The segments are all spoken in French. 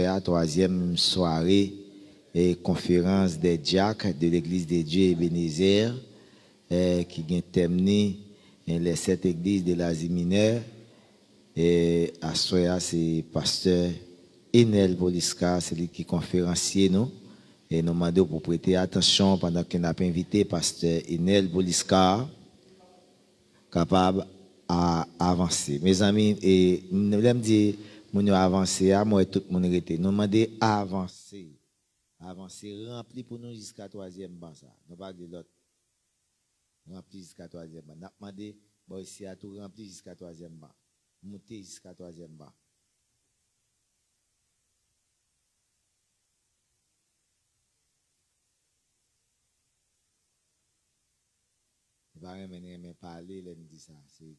la troisième soirée et conférence des diacres de l'Église de Dieu Ebenezer qui vient terminer les 7 églises de l'Asie mineure. Et à Soya, c'est pasteur Enel Boliska, c'est lui qui conférencier nous. Et nous demandons pour prêter attention pendant qu'on a invité pasteur Enel Boliska capable à avancer. Mes amis, et nous voulons dire, nous avancer, moi et tout le monde arrêté. Nous demandons à avancer. Avancer, rempli pour nous jusqu'à 3e banc. Nous parlons de l'autre. Rempli jusqu'à 3e banc. Nous demandons, bon, ici à tout rempli jusqu'à 3e banc. Monter jusqu'à 3e banc. Je ne vais pas parler, je dis ça. C'est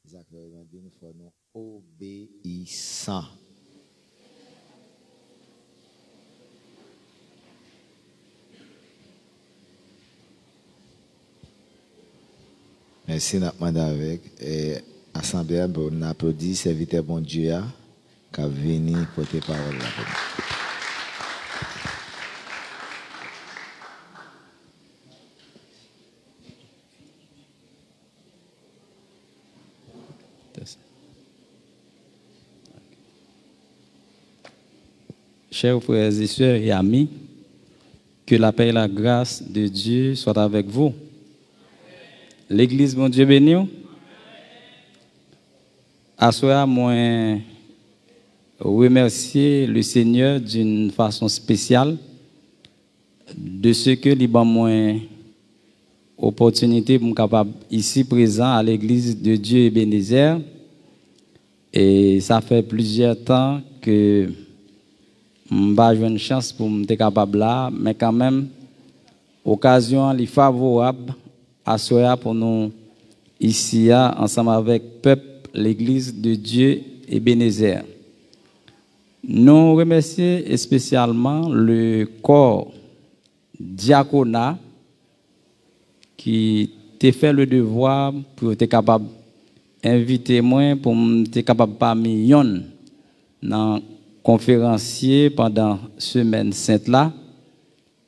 exactement nous faisons obéissants. Merci, nous demandons avec. Assemblée, on applaudit, serviteur bon Dieu, qui a venu porter parole là. Chers frères et sœurs et amis, que la paix et la grâce de Dieu soient avec vous. L'Église, mon Dieu béni. À soi, moi, remercier le Seigneur d'une façon spéciale de ce que Liban moi opportunité pour me capable ici présent à l'Église de Dieu Ebenezer. Et ça fait plusieurs temps que j'ai une chance pour me capable là, mais quand même, occasion est favorable à soi pour nous ici ensemble avec peuple, l'Église de Dieu Ebenezer. Nous remercions spécialement le corps diaconat qui t'a fait le devoir pour être capable d'inviter moi pour être capable parmi yon dans conférencier pendant semaine sainte là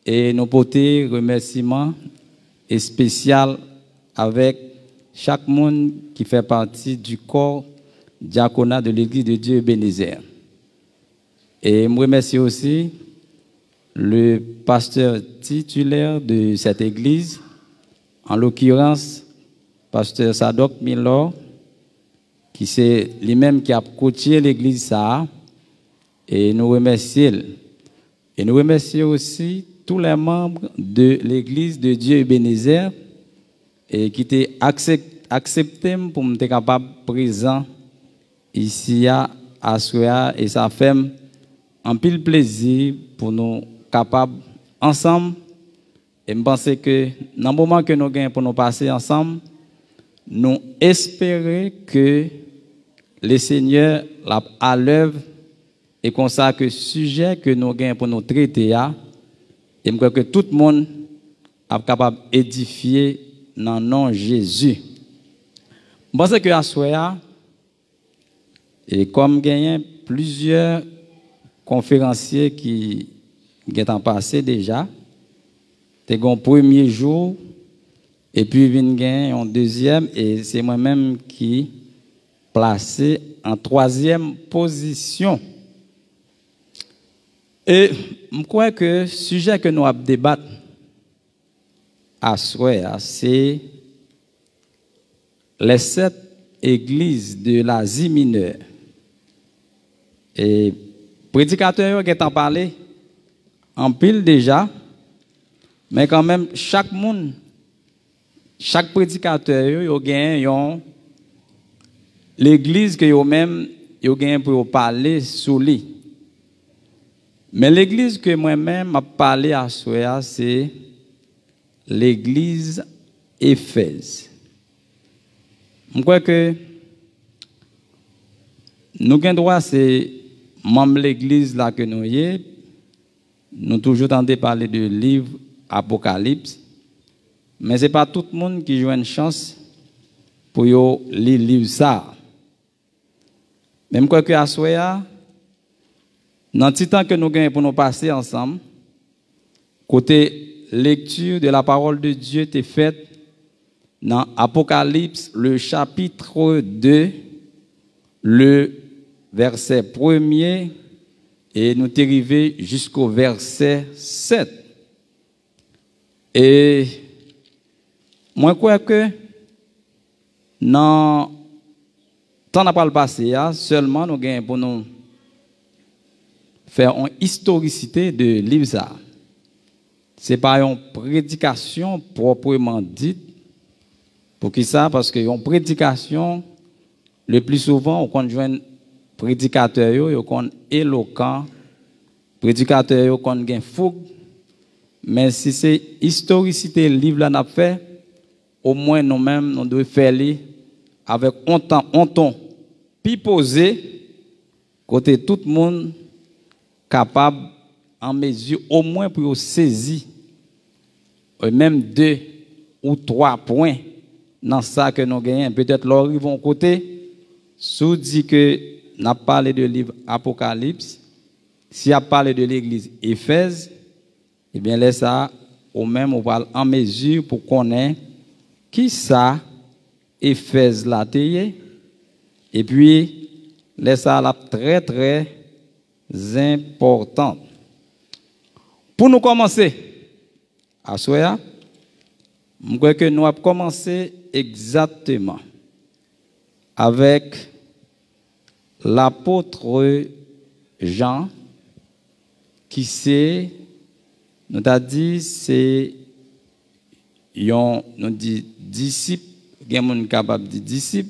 et nous porter remerciements spécial avec chaque monde qui fait partie du corps diaconat de l'Église de Dieu Ebenezer. Et je remercie aussi le pasteur titulaire de cette église, en l'occurrence, pasteur Sadok Milor, qui c'est lui-même qui a coaché l'église ça. Et nous remercions. Et nous remercions aussi tous les membres de l'église de Dieu Ebenezer et qui étaient acceptés pour me être capable présent ici à Soya et ça fait un pile plaisir pour nous capables ensemble et je pense que dans le moment que nous gagnons pour nous passer ensemble, nous espérons que le Seigneur l'a à l'œuvre et comme ça que le sujet que nous gagnons pour nous traiter et je crois que tout le monde est capable d'édifier dans le nom de Jésus. Je pense que à Soya et comme gagnent plusieurs conférenciers qui sont passés déjà, c'est un premier jour, et puis vient un deuxième, et c'est moi-même qui placé en 3e position. Et je crois que le sujet que nous avons débattu à soir, c'est les 7 églises de l'Asie mineure. Et prédicateur qui est en parlé en pile déjà, mais quand même chaque monde, chaque prédicateur il gagne l'église que yo même yo gagne pour parler sur lui. Mais l'église que moi-même m'a parlé à soi c'est l'église Éphèse. Je crois que nous avons droit c'est membre l'église là que nous y nous toujours tendez parler de livre Apocalypse, mais c'est pas tout le monde qui joue une chance pour lire livre ça. Même quoi que à soya, Dans le petit temps que nous gagnons pour nous passer ensemble, côté lecture de la parole de Dieu est faite dans Apocalypse, le chapitre 2, le verset 1er, et nous sommes arrivés jusqu'au verset 7. Et moi, je crois que dans le temps n'a pas le passé, seulement nous gagnons pour nous faire une historicité de livre. Ce n'est pas une prédication proprement dite. Pour qui ça? Parce que une prédication, le plus souvent, on conjoint prédicateur, on éloquent, prédicateur, on gagne fougue. Mais si c'est historicité livre là n'a fait, au moins nous-mêmes, nous devons faire avec un ton puis posé, côté tout le monde capable en mesure au moins pour saisir même 2 ou 3 points dans ça que nous gagnons. Peut-être leur vont côté, sous dit que n'a parlé de livre Apocalypse, si a parlé de l'église Éphèse, eh bien laisse ça au même on va en mesure pour connaître qui ça Éphèse la teye, et puis laisse ça la très très importante. Pour nous commencer, à Soya, je crois que nous avons commencé exactement avec l'apôtre Jean, qui c'est, nous a dit, c'est un disciple, il y a des capable de disciple,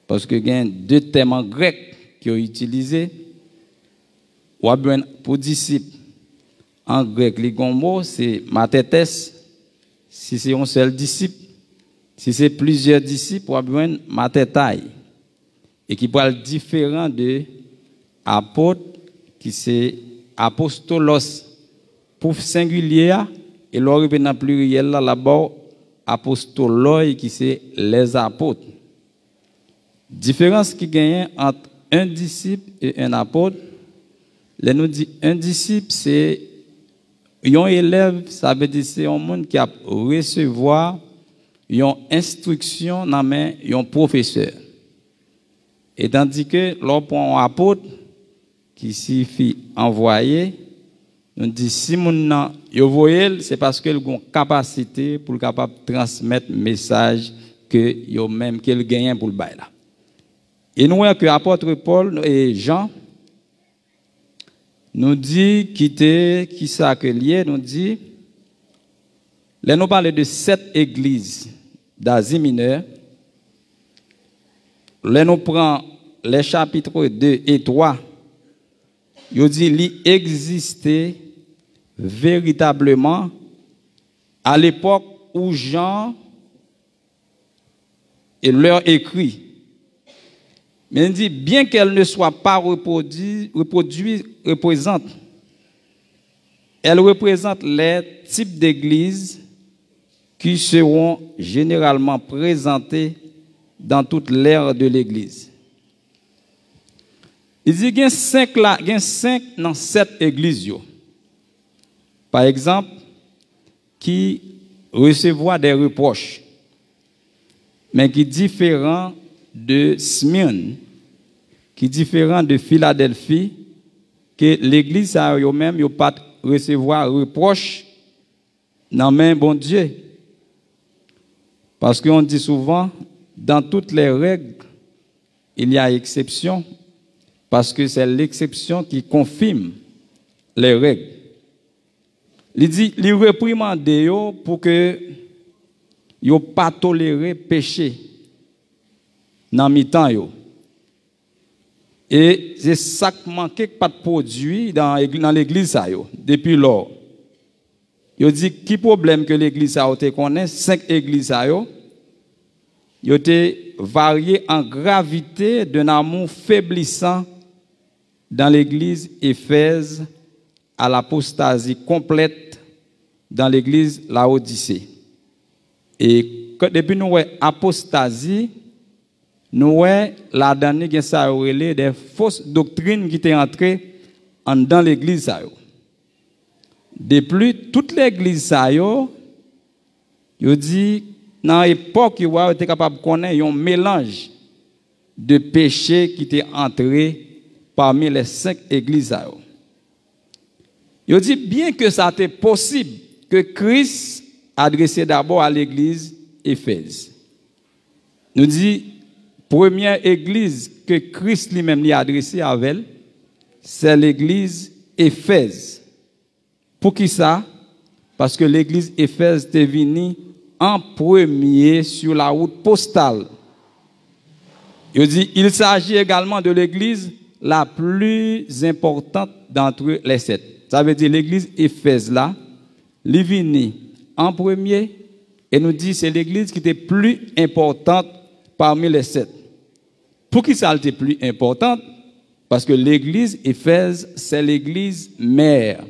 parce que il y a 2 termes en grec qui ont utilisé. Pour disciple, en grec, les mots, c'est mathetes, si c'est un seul disciple. Si c'est plusieurs disciples, on a mathetai. Et qui parle différent de apôtre, qui c'est apostolos, pour singulier, et l'on dans pluriel là-bas, apostoloi, qui c'est les apôtres. Différence qui gagne entre un disciple et un apôtre. Là, nous dit un disciple, c'est un élève, ça veut dire c'est un monde qui a recevoir une instruction dans main un professeur. Et tandis que l'on prend un apôtre, qui signifie envoyer, nous dit si mon yo voyel, c'est parce qu'il a une capacité pour capable transmettre message que yo même qu'il gagne pour le bail là. Et nous voyons que apôtre Paul et Jean nous dit qui ça que lié, nous dit là nous parlons de 7 églises d'Asie mineure. Là nous prenons les chapitres 2 et 3. Il dit qu'il existait véritablement à l'époque où Jean et leur écrit. Mais il dit, bien qu'elle ne soit pas reproduite, elle représente les types d'églises qui seront généralement présentées dans toute l'ère de l'église. Il dit qu'il y a 5 dans 7 églises. Par exemple, qui recevoir des reproches, mais qui différent de Smyrne, qui est différent de Philadelphie, que l'église a eux-mêmes n'a pas recevoir reproche dans main bon Dieu. Parce qu'on dit souvent, dans toutes les règles, il y a exception, parce que c'est l'exception qui confirme les règles. Il dit, il réprimande pour que yo pas tolérer péché dans mi-temps yo. Et c'est ça qui manquait pas de produit dans l'église ça yo depuis lors. Yo dit qui problème que l'église ça te connaît 5 églises ça yo été varié en gravité d'un amour faiblissant dans l'église Éphèse à l'apostasie complète dans l'église Laodicée. Et depuis nous apostasie, nous la dernière ça des fausses doctrines qui étaient entrées dans l'église ça yo. De plus, toute l'église ça yo dit dans l'époque yo était capable de connaître un mélange de péchés qui était entré parmi les 5 églises ça yo. Yo dit bien que ça était possible que Christ adressait d'abord à l'église Éphèse. Nous dit première église que Christ lui-même lui a adressée à elle, c'est l'église Éphèse. Pour qui ça? Parce que l'église Éphèse était venue en premier sur la route postale. Il dit, il s'agit également de l'église la plus importante d'entre les 7. Ça veut dire l'église Éphèse là, elle est venue en premier et nous dit c'est l'église qui était plus importante parmi les 7. Pour qui ça était plus importante? Parce que l'église Éphèse, c'est l'église mère.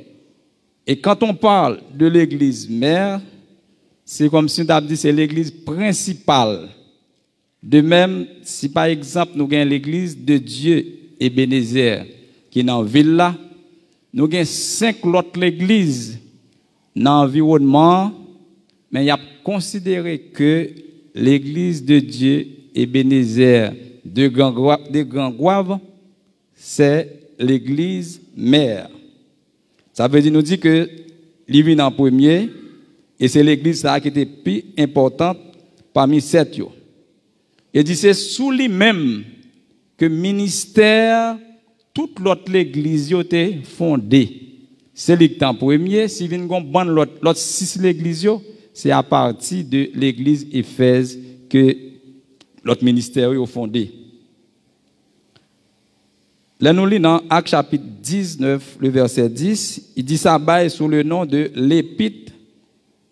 Et quand on parle de l'église mère, c'est comme si on a dit c'est l'église principale. De même, si par exemple nous avons l'église de Dieu Ebenezer qui est dans la ville là, nous avons 5 autres églises dans l'environnement, mais il y a considéré que l'église de Dieu Ebenezer de Grand Goave, c'est l'église mère. Ça veut dire nous dit que l'ivine en premier et c'est l'église ça qui était plus importante parmi 7 yo. Et dit c'est sous lui-même que ministère toute l'autre l'église yo était fondée. C'est lui qui est en premier, si vient gon ban l'autre 6 l'église yo, c'est à partir de l'église Éphèse que l'autre ministère est fondé. Là, nous lisons dans Actes chapitre 19, le verset 10, il dit ça baille sous le nom de l'épître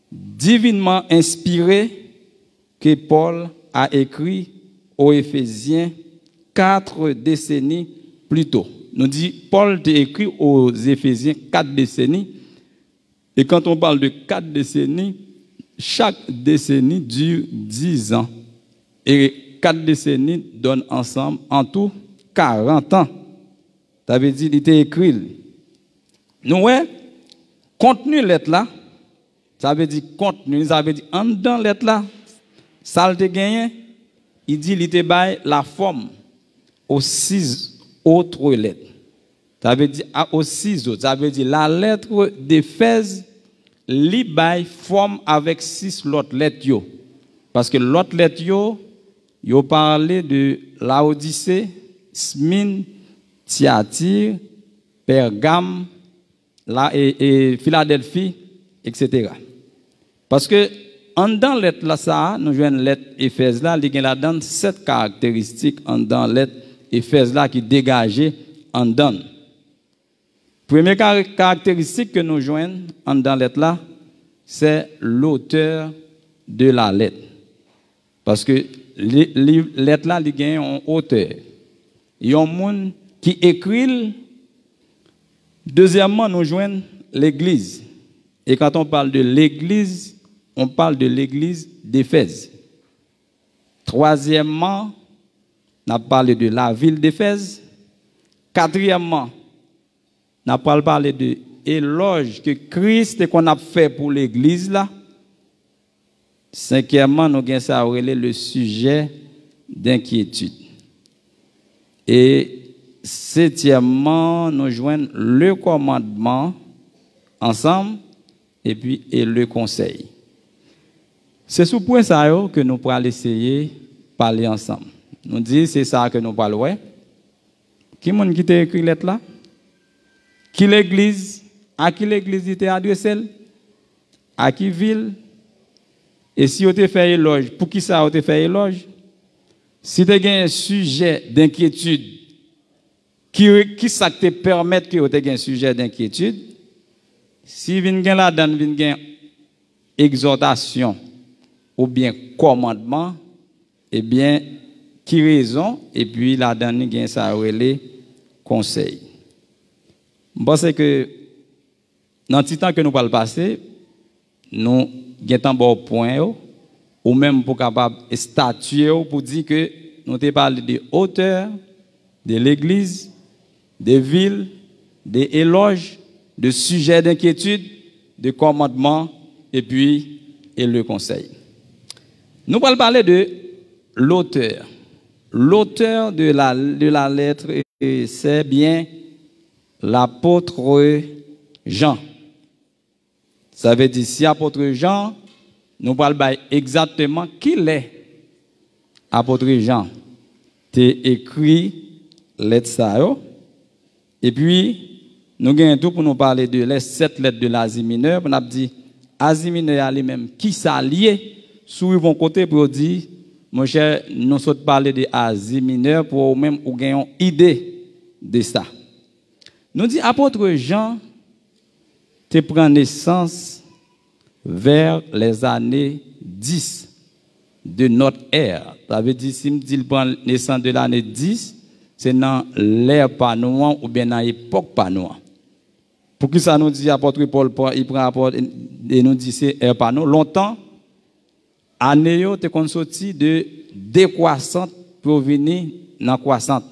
divinement inspiré que Paul a écrit aux Éphésiens 4 décennies plus tôt. Nous dit Paul a écrit aux Éphésiens 4 décennies. Et quand on parle de 4 décennies, chaque décennie dure 10 ans. Et 4 décennies donnent ensemble en tout 40 ans. Ça veut dire qu'il était écrit. Nous, ouais, contenu lettre là, ça veut dire contenu, ça veut dire en dedans lettre là, ça le gagné, il dit qu'il était bail la forme aux 6 autres lettres. Ça veut dire aux 6 autres, ça veut dire la lettre d'Éphèse, li bail forme avec 6 autres lettres yo. Parce que l'autre lettre yo parlait de Laodicée, Smyrne, Thyatire, Pergame, et Philadelphie, etc. Parce que en dans lettre là ça, nous jouons lettre Éphèse là, il y a là-dedans 7 caractéristiques en dans lettre Éphèse là qui dégageait en dans. Première caractéristique que nous jouons en dans lettre là, c'est l'auteur de la lettre. Parce que les lettres là, il y a un auteur. Il y a un monde qui écrit. Deuxièmement, nous joignons l'église. Et quand on parle de l'église, on parle de l'église d'Éphèse. Troisièmement, on a parlé de la ville d'Éphèse. Quatrièmement, on a parlé de l'éloge que Christ qu'on a fait pour l'église là. Cinquièmement, nous avons ça le sujet d'inquiétude. Et septièmement, nous joignons le commandement ensemble et puis le conseil. C'est sous point ça que nous pourrons essayer de parler ensemble. Nous disons c'est ça que nous parlons. Qui est-ce qui t'a écrit lettre là? Qui l'église? À qui l'église était adressée? À qui ville? Et si on te fait éloge, pour qui ça on te fait éloge? Si tu as un sujet d'inquiétude, qui ça te permet que tu aies un sujet d'inquiétude? Si vous avez là-dedans une exhortation ou bien commandement, eh bien, qui raison? Et puis là-dedans, il y a ça relé conseil. Je pense que dans le temps que nous parlons passer, nous avons un bon point, ou même pour capable statuer pour dire que nous avons parlé de hauteur, de l'église, des villes, des éloges, de sujets d'inquiétude, de commandements, et puis le conseil. Nous allons parler de l'auteur. L'auteur de la lettre, c'est bien l'apôtre Jean. Ça veut dire, si apôtre Jean, nous parlons exactement qui l'est. Apôtre Jean, t'es écrit lettre ça. Et puis, nous avons tout pour nous parler de les 7 lettres de l'Asie mineure. On a dit, Asie mineure, elle-même, qui s'allie, sur mon côté pour dire, mon cher, nous sommes parler de Asie mineure pour même ou gagner une idée de ça. Nous dit, apôtre Jean, te prend naissance vers les années 10 de notre ère. Ça veut dire, si me dit il prend naissance de l'année 10, c'est dans l'ère panoan ou bien dans l'époque panoan. Pour qui ça nous dit, apôtre Paul, il prend apôtre et nous dit c'est ère panoan. Longtemps, année yo te kon sorti de décroissante pour venir dans croissante.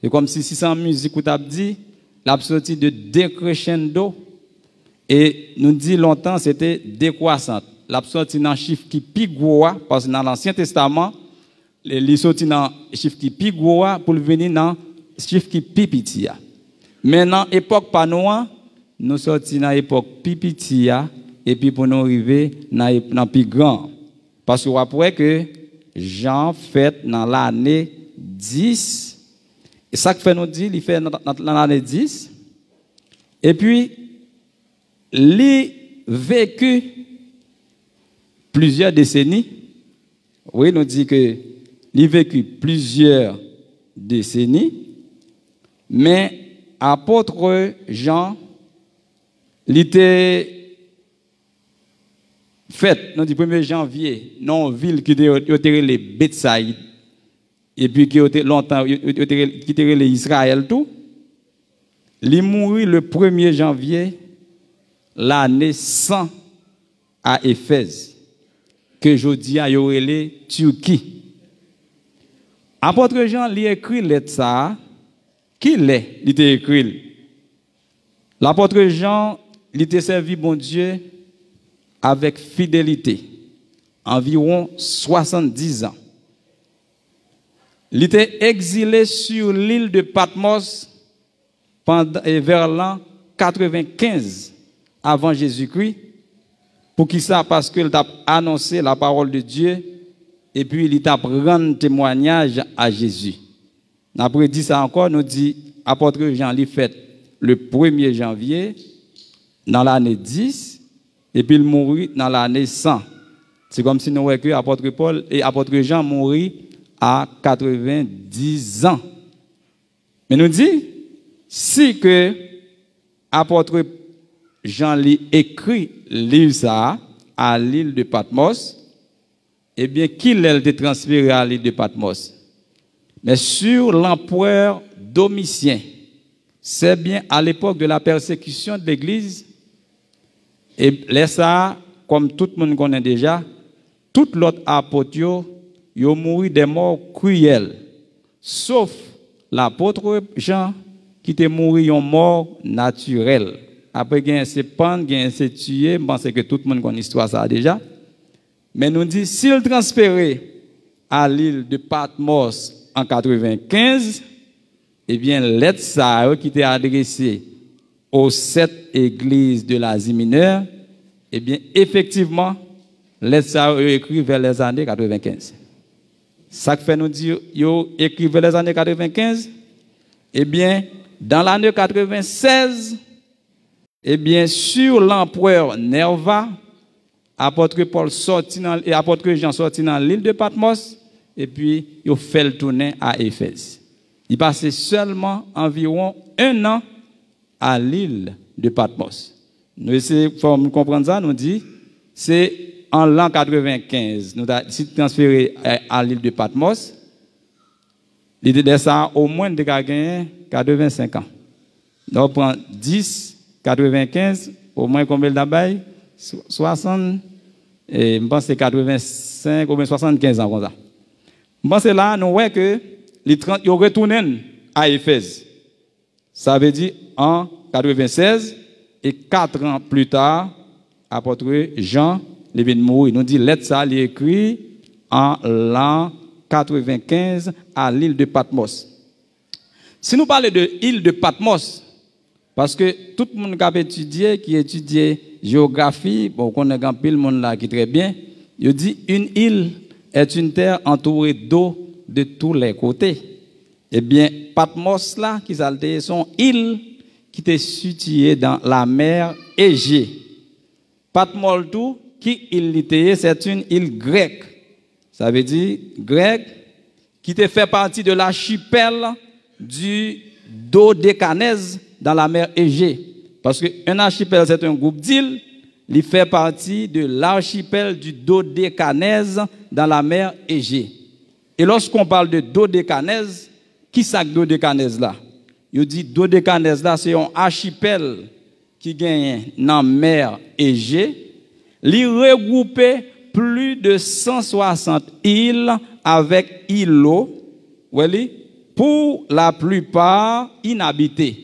C'est comme si 600 musique ou t'a dit, l'a sorti de décrescendo et nous dit longtemps c'était décroissante. L'a sorti dans chiffre qui pi gros parce que dans l'Ancien Testament, il sorti dans chiffre qui pi gros pour venir dans chiffre qui pi petit. Maintenant époque panoan, nous sorti dans époque pi petit et puis pour nous arriver dans pi grand. Parce que après que Jean fait dans l'année 10, et ça que fait nous dire, il fait dans l'année 10, et puis il vécu plusieurs décennies. Oui, nous dit que il vécu plusieurs décennies, mais apôtre Jean, il était fait, nous dit 1er janvier, dans une ville qui était les Bethsaïde, et puis qui était longtemps, qui était les Israël tout. Il mourit le 1er janvier, l'année 100 à Éphèse, que je dis à Yorele, Turquie. Apôtre Jean, il écrit lettre ça, qui l'est, il était écrit. L'apôtre Jean, il était servi, bon Dieu, avec fidélité, environ 70 ans. Il était exilé sur l'île de Patmos vers l'an 95 avant Jésus-Christ. Pour qui ça? Parce qu'il a annoncé la parole de Dieu et puis il a rendu témoignage à Jésus. Après dit ça encore, nous dit apôtre Jean l'a fait le 1er janvier dans l'année 10 et puis il mourit dans l'année 100. C'est comme si nous voyons que apôtre Paul et apôtre Jean mourit à 90 ans. Mais nous dit si que apôtre Jean lit écrit livre ça à l'île de Patmos, eh bien qu'il a été transféré à l'île de Patmos. Mais sur l'empereur Domitien, c'est bien à l'époque de la persécution de l'Église, et là, comme tout le monde connaît déjà, tout l'autre apôtre, ils ont mouru des morts cruelles, sauf l'apôtre Jean qui était mort en mort naturelle. Après, il s'est pendre, il s'est tué, je pense que tout le monde connaît l'histoire ça déjà. Mais nous dit, s'il transféré à l'île de Patmos en 95, eh bien, lettre ça qui était adressée aux 7 églises de l'Asie mineure, eh bien, effectivement, lettre ça écrit vers les années 95. Ça fait nous dire, yo écrit vers les années 95, eh bien, dans l'année 96, eh bien, sur l'empereur Nerva, apôtre Paul sorti et apôtre Jean sorti dans l'île de Patmos, et puis il fait le tourner à Éphèse. Il passait seulement environ 1 an à l'île de Patmos. Nous essayons de comprendre ça, nous dit, c'est en l'an 95, nous avons transféré à l'île de Patmos. L'idée de ça, au moins de 85 ans. Donc, on prend 10, 95, au moins combien d'abord 60, et je pense que c'est 85 ou bien 75 ans comme ça. Je pense que là, nous voyons que ils retournent à Éphèse. Ça veut dire en 96 et 4 ans plus tard, apôtre Jean, il vient de mourir. Il nous dit, lettre ça, il est écrit en l'an 95 à l'île de Patmos. Si nous parlons de l'île de Patmos, parce que tout le monde qui étudie géographie, bon, qu'on a un pile monde là qui très bien, il dit une île est une terre entourée d'eau de tous les côtés. Eh bien, Patmos là, qui s'alté, son île qui était située dans la mer Égée. Patmos tout, qui île était, c'est une île grecque. Ça veut dire grec, qui te fait partie de l'archipel du Dodécanèse dans la mer Égée. Parce qu'un archipel, c'est un groupe d'îles, il fait partie de l'archipel du Dodécanèse dans la mer Égée. Et lorsqu'on parle de Dodécanèse, qui c'est Dodécanèse là? Il dit Dodécanèse là, c'est un archipel qui gagne dans la mer Égée. Il regroupe plus de 160 îles avec îlots, pour la plupart inhabitées.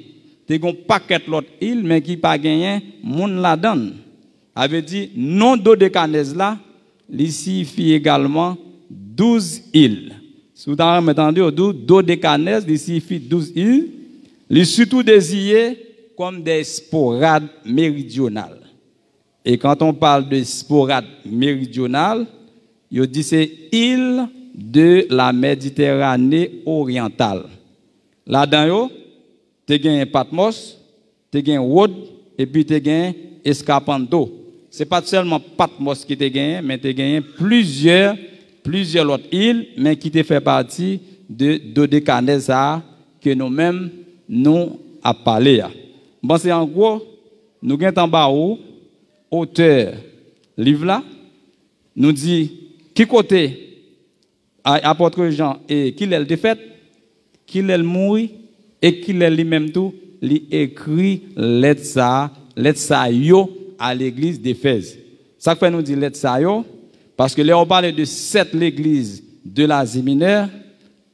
Il y a un paquet d'autres îles, mais qui pas gagné, moun la donne. Avait dit, non Dodécanèse là, il signifie également 12 îles. Si vous avez entendu, Dodécanèse, il signifie 12 îles. Il est surtout désigné comme des sporades méridionales. Et quand on parle de sporades méridionales, il dit c'est îles de la Méditerranée orientale. Là-dedans, tu as Patmos, tu as Rhodes, et puis tu as Escapanto. Ce n'est pas seulement Patmos qui te gagné, mais tu as gagné plusieurs autres îles, mais qui te fait partie de Dodécanèse que nous-mêmes nous a parlé. Bon, c'est en gros, nous avons en bas où, auteur, livre là, nous dit qui côté apôtre Jean et qui l'a défaite, qui l'a mouru et qui l'a lui-même tout, il écrit lettre ça yo à l'église d'Éphèse. Ça fait nous dit lettre ça yo parce que là on parle de 7 l'église de l'Asie mineure.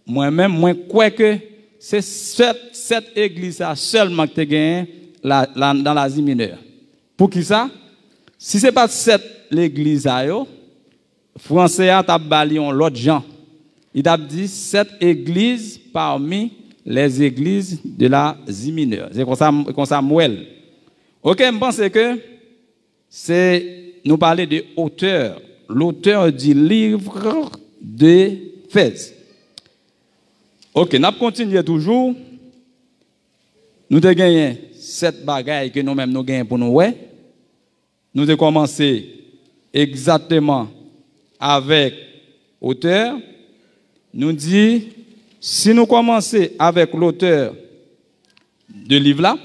Moi-même moi crois que c'est cette église là seulement que tu gagné dans l'Asie mineure. Pour qui ça? Si c'est pas 7 l'église là yo, français a t'a balion l'autre Jean. Il a dit 7 églises parmi les églises de l'Asie mineure. C'est comme ça Mouel. OK, je pense que c'est nous parler de auteur, l'auteur du livre d'Éphèse. OK, nous continuons toujours. Nous avons gagné 7 bagailles que nous-mêmes nous gagnons pour nous. Ouais. Nous avons commencé exactement avec auteur. Nous dit, si nous commençons avec l'auteur de livre là,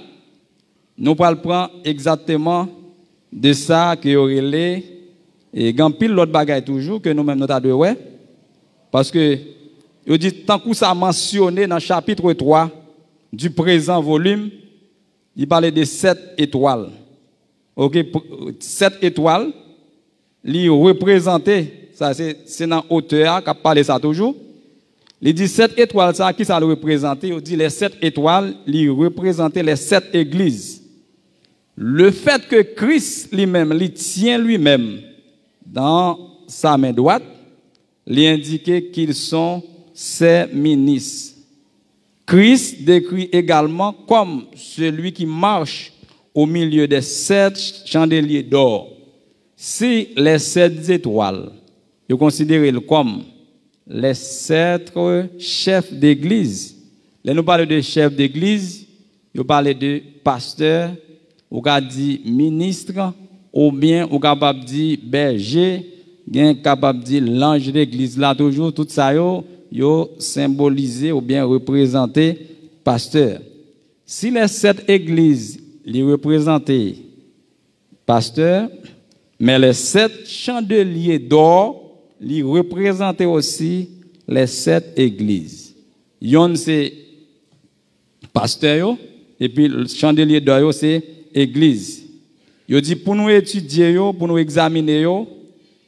nous allons prendre exactement de ça qui aurait les et grand pile l'autre bagaille toujours que nous-mêmes nous avons ouais parce que il dit tant que ça mentionné dans le chapitre 3 du présent volume, il parlait de 7 étoiles. OK, 7 étoiles, li représenté ça c'est dans auteur qui a parlé ça toujours. Les 17 étoiles, ça, qui ça le représente? Il dit les 7 étoiles, il représentaient les 7 églises. Le fait que Christ lui-même, il tient lui-même dans sa main droite, lui indiquait qu'ils sont ses ministres. Christ décrit également comme celui qui marche au milieu des 7 chandeliers d'or. Si les 7 étoiles, vous considérez comme les 7 chefs d'église. Là, nous parlons de chefs d'église, nous parlons de pasteurs, ou dit ministre, ou bien ou capable dire berger, bien capable dire l'ange d'église. Là, toujours, tout ça, yo symbolisé ou bien représenté pasteur. Si les 7 églises les représentaient pasteur, mais les 7 chandeliers d'or, il représentait aussi les 7 églises. Yon c'est pasteur et puis le chandelier d'or c'est église. Yo dit pour nous étudier pour nous examiner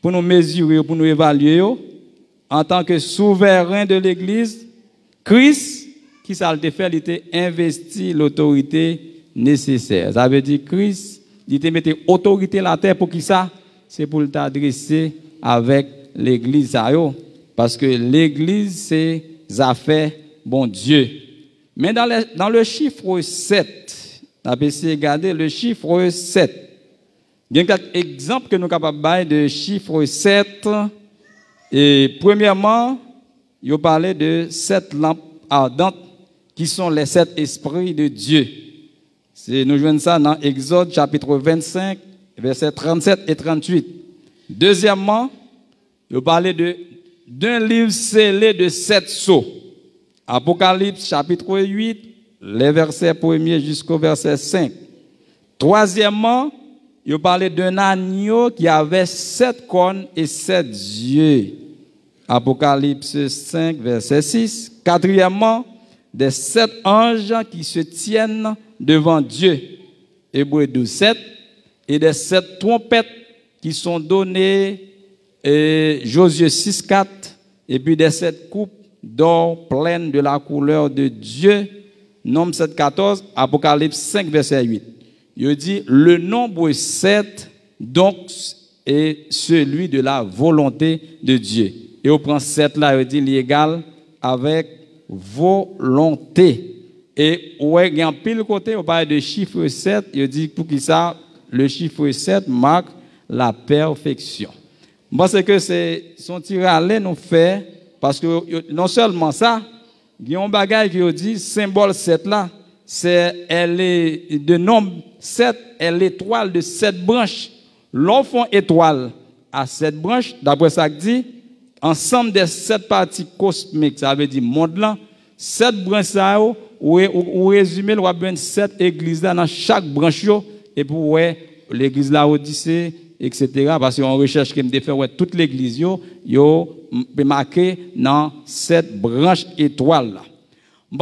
pour nous mesurer, pour nous évaluer en tant que souverain de l'église, Christ qui ça le fait, il était investi l'autorité nécessaire. Ça veut dire Christ, il te mettait autorité à la terre pour qui ça? C'est pour t'adresser avec l'église. Parce que l'église, c'est affaires bon Dieu. Mais dans le chiffre 7, on a essayé de regarder le chiffre 7. Il y a quelques exemples que nous sommes capables de chiffre 7. Et premièrement, il parlait de 7 lampes ardentes qui sont les 7 esprits de Dieu. Nous jouons ça dans Exode chapitre 25, versets 37 et 38. Deuxièmement, il parlait d'un livre scellé de 7 sceaux. Apocalypse chapitre 8, les versets 1er jusqu'au verset 5. Troisièmement, il parlait d'un agneau qui avait 7 cornes et 7 yeux. Apocalypse 5, verset 6. Quatrièmement, des 7 anges qui se tiennent devant Dieu. Hébreux 12, 7. Et des 7 trompettes qui sont données, Josué 6, 4. Et puis des 7 coupes d'or pleines de la couleur de Dieu. Nombre 7, 14. Apocalypse 5, verset 8. Il dit, le nombre 7, donc, est celui de la volonté de Dieu. Et on prend 7 là, il dit, l'égal avec volonté. Et ouais, il y a un pile côté, on parle de chiffre 7, il dit, pour qui ça, le chiffre 7 marque la perfection. Moi, c'est que c'est son tiré nous fait, parce que non seulement ça, il y a un bagage qui dit, symbole 7 là, elle est de nombre 7, elle est l'étoile de 7 branches. L'enfant étoile à 7 branches, d'après ça que dit, ensemble des 7 parties cosmiques, ça veut dire monde là, 7 branches ou résumer, il y a 7 églises là dans chaque branche, et pour l'église là Odyssée, etc. Parce qu'on recherche qui me fait toute l'église, yo marqué dans 7 branches étoiles là.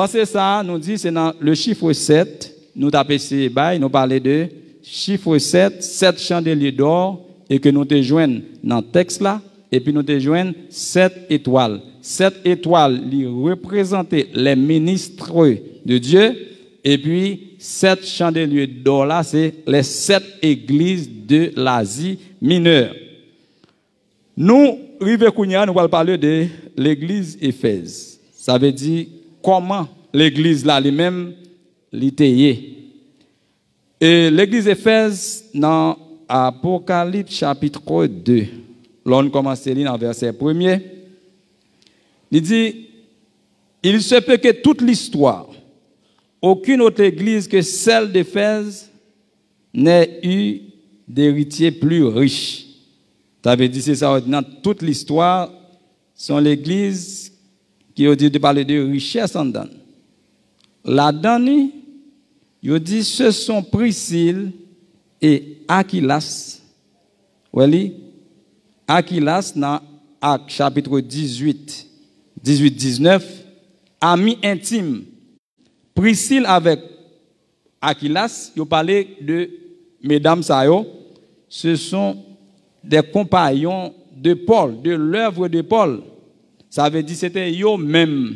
C'est ça, nous dit, c'est dans le chiffre 7, nous tapons ces bails, nous parlons de chiffre 7, 7 chandeliers d'or, et que nous te joignons dans le texte là, et puis nous te joignons 7 étoiles. 7 étoiles, ils représentent les ministres de Dieu, et puis 7 chandeliers d'or là, c'est les 7 églises de l'Asie mineure. Nous, Rive Kounia, nous allons parler de l'église Éphèse. Ça veut dire comment l'église là lui-même l'était. Et l'église Éphèse dans Apocalypse chapitre 2, l'on commence à lire dans verset 1er, il dit, il se peut que toute l'histoire, aucune autre église que celle d'Éphèse n'ait eu d'héritier plus riche. Ça veut dire, c'est ça, dans toute l'histoire, sont l'église qui a dit de parler de richesse en dedans. Là-dedans, il dit, ce sont Priscille et Aquilas. Oui, Aquilas, dans Actes chapitre 18, 18-19, amis intimes. Priscille avec Aquilas, il parlait de mesdames Sayo, ce sont des compagnons de Paul, de l'œuvre de Paul. Ça veut dire que c'était eux-mêmes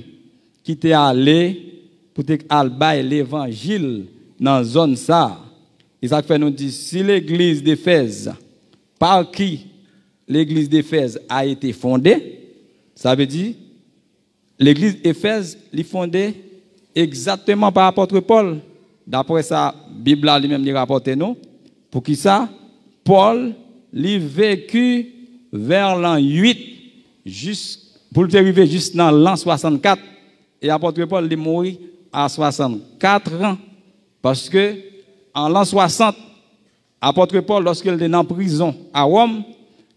qui étaient allés pour aller l'évangile dans la zone ça. Et ça fait nous dire, si l'église d'Éphèse, par qui l'église d'Éphèse a été fondée, ça veut dire l'église d'Éphèse est fondée exactement par l'apôtre Paul. D'après ça, la Bible lui-même rapporte nous. Pour qui ça? Paul l'a vécu vers l'an 8, pour arriver juste dans l'an 64. Et l'apôtre Paul est mort à 64 ans. Parce que en l'an 60, l'apôtre Paul, lorsqu'il était en prison à Rome,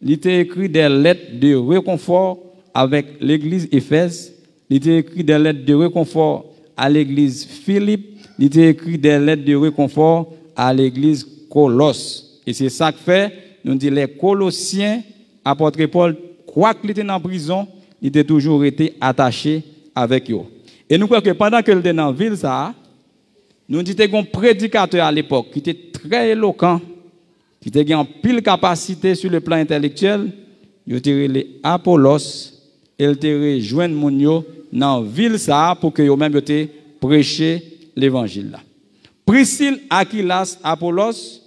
il a écrit des lettres de réconfort avec l'église Éphèse. Il a écrit des lettres de réconfort à l'église Philippe. Il a écrit des lettres de réconfort à l'église Colosse. Et c'est ça que fait, nous dit les Colossiens, apôtre Paul, quoi qu'il était en prison, il a toujours été attaché avec eux. Et nous croyons que pendant qu'il était dans la ville, ça, nous disons qu'il y a un prédicateur à l'époque qui était très éloquent, qui était en pile capacité sur le plan intellectuel. Il était les Apollos, il était rejoint Mounio dans la ville ça pour que eux-mêmes prêché l'évangile là. Priscille, Aquilas, Apollos,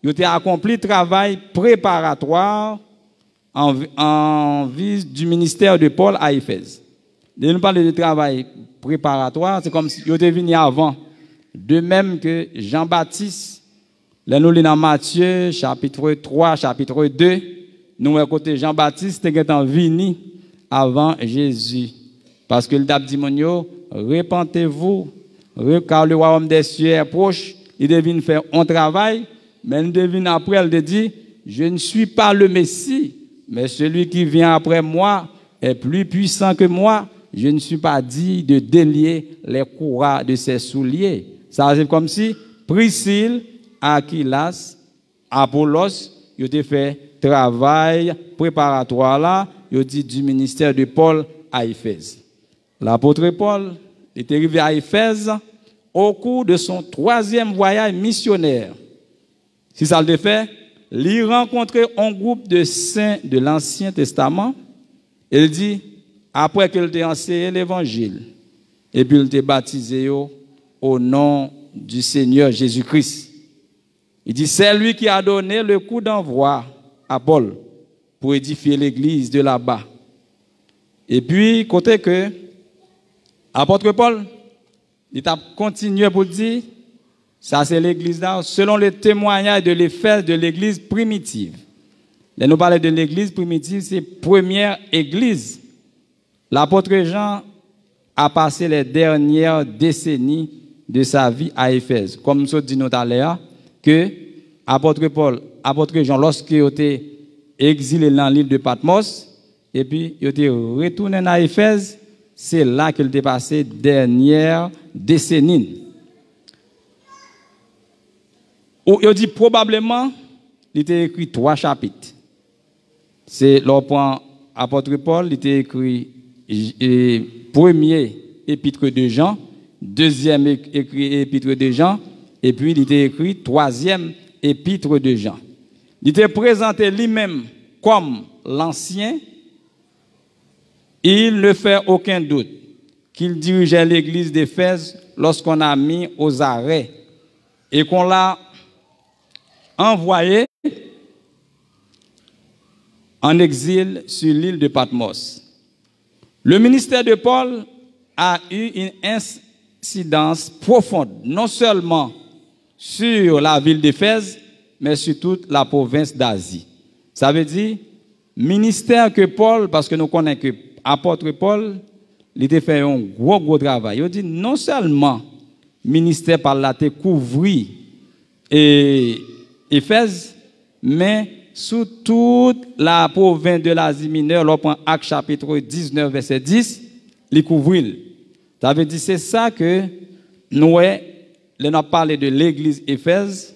ils ont accompli travail préparatoire en vue du ministère de Paul à Éphèse. Nous parlons de travail préparatoire, c'est comme si ils étaient venus avant. De même que Jean-Baptiste, là nous lisons dans Matthieu, chapitre 3, chapitre 2, nous à côté Jean-Baptiste était venu avant Jésus. Parce que le t'a dit, repentez-vous, car le royaume des cieux est proche, il devine faire un travail, mais il devine après, il dit, je ne suis pas le Messie, mais celui qui vient après moi est plus puissant que moi. Je ne suis pas dit de délier les courroies de ses souliers. Ça, c'est comme si Priscille, Aquilas, Apollos, ils ont fait travail préparatoire là, ils ont dit du ministère de Paul à Éphèse. L'apôtre Paul est arrivé à Éphèse au cours de son 3e voyage missionnaire. Si ça le fait, il rencontrait un groupe de saints de l'Ancien Testament. Il dit, après qu'il ait enseigné l'évangile, et puis il ait baptisé au nom du Seigneur Jésus-Christ. Il dit, c'est lui qui a donné le coup d'envoi à Paul pour édifier l'église de là-bas. Et puis, côté que, apôtre Paul, il a continué pour dire, ça c'est l'église là, selon le témoignage de l'Éphèse de l'église primitive. Là, nous parlons de l'église primitive, c'est première église. L'apôtre Jean a passé les dernières décennies de sa vie à Éphèse. Comme nous dit tout à l'heure, que apôtre Paul, apôtre Jean, lorsqu'il était exilé dans l'île de Patmos, et puis il était retourné à Éphèse, c'est là qu'il a passé dernière décennie. Il dit probablement, il a écrit 3 chapitres. C'est l'apôtre Paul, il a écrit premier épître de Jean, deuxième épître de Jean, et puis il a écrit 3e épître de Jean. Il était présenté lui-même comme l'ancien. Il ne fait aucun doute qu'il dirigeait l'église d'Éphèse lorsqu'on a mis aux arrêts et qu'on l'a envoyé en exil sur l'île de Patmos. Le ministère de Paul a eu une incidence profonde, non seulement sur la ville d'Éphèse, mais sur toute la province d'Asie. Ça veut dire, ministère que Paul, parce que nous connaissons que l'apôtre Paul, il a fait un gros travail. Il dit, non seulement ministère par là te couvrit Éphèse, mais sous toute la province de l'Asie mineure, l'on prend Actes chapitre 19, verset 10, il couvrit. Ça veut dire, c'est ça que nous avons parlé de l'église Éphèse,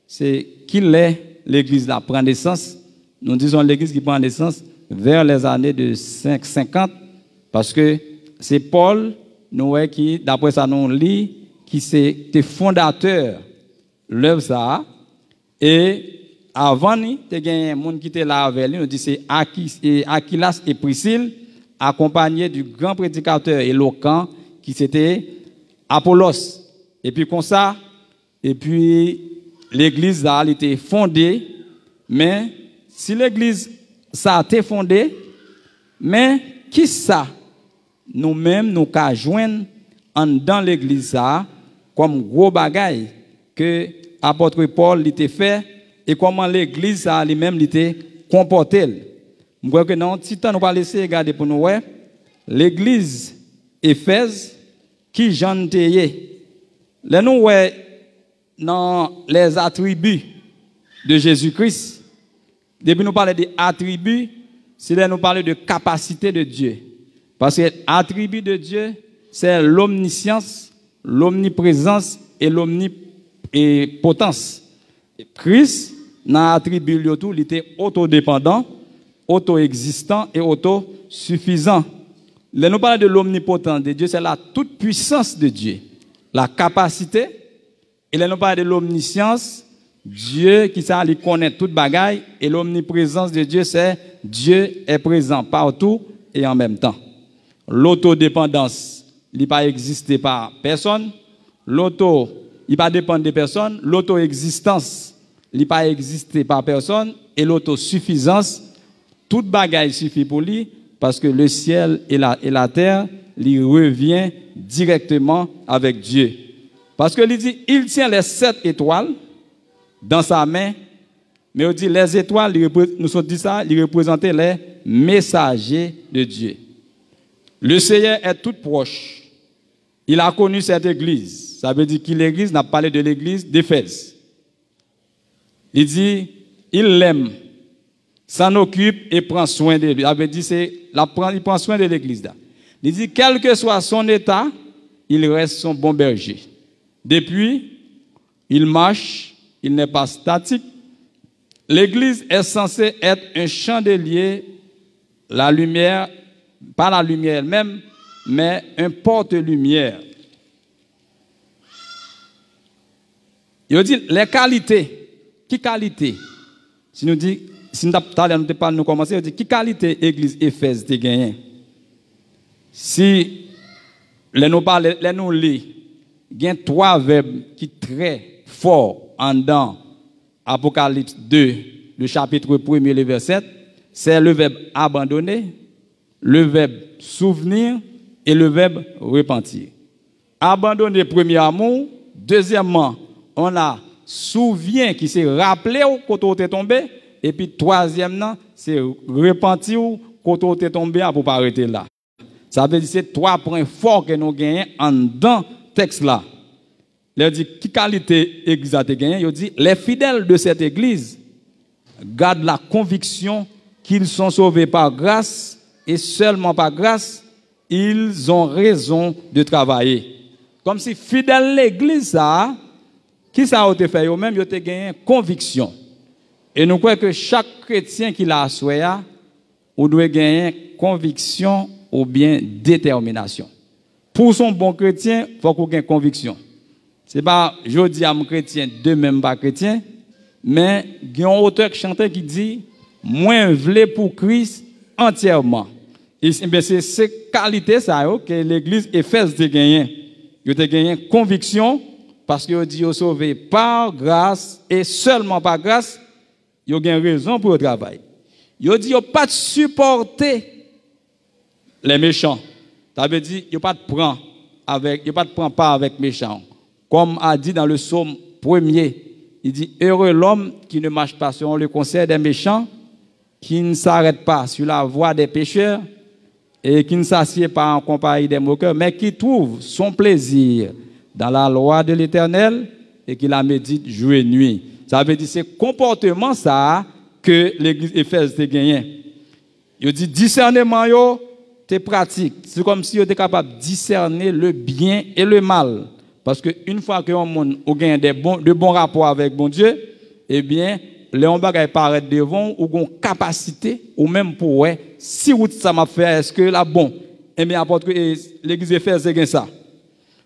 c'est qu'il est l'église là prend naissance. Nous disons l'église qui prend naissance vers les années de 550, parce que c'est Paul, nous qui, d'après ça, nous lit, qui était fondateur de l'œuvre ça, et avant, il y a un monde qui était là avec lui, on dit c'est Aquilas et Priscille, accompagnés du grand prédicateur éloquent qui c'était Apollos. Et puis comme ça, et puis l'église là, elle était fondée, mais si l'église ça a été fondée, mais qui ça nous-mêmes nous qu'a joindre dans l'église ça comme gros bagaille que apôtre Paul était fait et comment l'église ça lui-même était comportée. Je crois que non, si nous pas laisser regarder pour nous l'église Éphèse qui j'en tayé. Là nous dans les attributs de Jésus-Christ. Depuis nous parler des attributs, c'est là nous parler de capacité de Dieu. Parce que attribut de Dieu, c'est l'omniscience, l'omniprésence et l'omnipotence. Christ, dans l'attribut de tout, il était autodépendant, auto-existant et autosuffisant. Là nous parlons de l'omnipotence de Dieu, c'est la toute puissance de Dieu, la capacité. Et là nous parlons de l'omniscience, Dieu qui sait aller connaître toute bagaille, et l'omniprésence de Dieu, c'est Dieu est présent partout et en même temps. L'autodépendance, il n'a pas existé par personne. il pas dépendre des personnes, l'auto-existence, il pas exister par personne, et l'autosuffisance, toute bagaille suffit pour lui, parce que le ciel et la terre, il revient directement avec Dieu. Parce que il dit, il tient les 7 étoiles dans sa main, mais on dit les étoiles, nous avons dit ça, ils représentaient les messagers de Dieu. Le Seigneur est tout proche. Il a connu cette église. Ça veut dire que l'église n'a pas parlé de l'église d'Éphèse. Il dit, il l'aime, s'en occupe et prend soin de lui. Ça veut dire il prend soin de l'église. Il dit, quel que soit son état, il reste son bon berger. Depuis, il marche, il n'est pas statique. L'église est censée être un chandelier, la lumière, pas la lumière elle-même, mais un porte-lumière. Il dit les qualités. Qui qualité? Si nous dit, si nous parlons, nous commencer, il dit qui qualité l'église Éphèse te gagne? Si nous lisons, il y a 3 verbes qui sont très forts en dans Apocalypse 2, le chapitre 1er, le verset 7, c'est le verbe abandonner, le verbe souvenir et le verbe repentir. Abandonner, premier amour. Deuxièmement, on a souvient qui s'est rappelé quand on est tombé. Et puis troisièmement, c'est repentir quand on est tombé pour ne pas arrêter là. Ça veut dire que c'est 3 points forts que nous gagnons en dans le texte là. Il dit, qui qualité l'église a gagné? Il dit, les fidèles de cette église gardent la conviction qu'ils sont sauvés par grâce et seulement par grâce, ils ont raison de travailler. Comme si fidèle l'église, ça, qui ça a été fait eux-mêmes, ils ont gagné conviction. Et nous croyons que chaque chrétien qui l'a assoyé, on doit gagner conviction ou bien détermination. Pour son bon chrétien, il faut qu'on ait conviction. Ce n'est pas, je dis à mon chrétien, de même pas chrétien, mais il y a un auteur qui chante qui dit, moins vle pour Christ entièrement. Et c'est ces qualités ça que l'église Éphèse a gagné. Il a gagné conviction parce qu'il dit qu'il sauvé par grâce et seulement par grâce, il a gagné raison pour le travail. Il a dit qu'il n'a pas de supporter les méchants. Ça veut dire qu'il n'a pas de prendre part avec méchants. Comme a dit dans le psaume 1er, il dit heureux l'homme qui ne marche pas selon le conseil des méchants, qui ne s'arrête pas sur la voie des pécheurs et qui ne s'assied pas en compagnie des moqueurs, mais qui trouve son plaisir dans la loi de l'Éternel et qui la médite jour et nuit. Ça veut dire c'est comportement ça que l'église Éphèse a gagné. Il dit discernement yo te pratique. C'est comme si on était capable de discerner le bien et le mal. Parce qu'une fois que on gagne de bons rapports avec bon Dieu, eh bien, les on bagay paraître devant ou une capacité ou même pour si ça m'a fait est-ce que là bon eh bien apôtre l'église Éphèse c'est ça.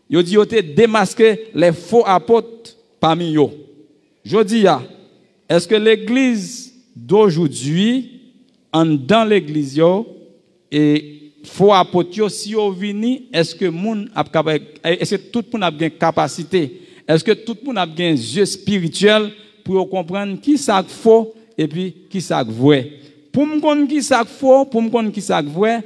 Yo dit yo te démasquer les faux apôtres parmi eux. Je dis est-ce que l'église d'aujourd'hui dans l'église yo et faux apôtres si yo vini est-ce que moun est-ce que tout le monde a une capacité est-ce que tout le monde a un yeux spirituel pour comprendre qui ça faux et puis qui ça vrai pour me connaître qui ça faux pour me connaître qui ça vrai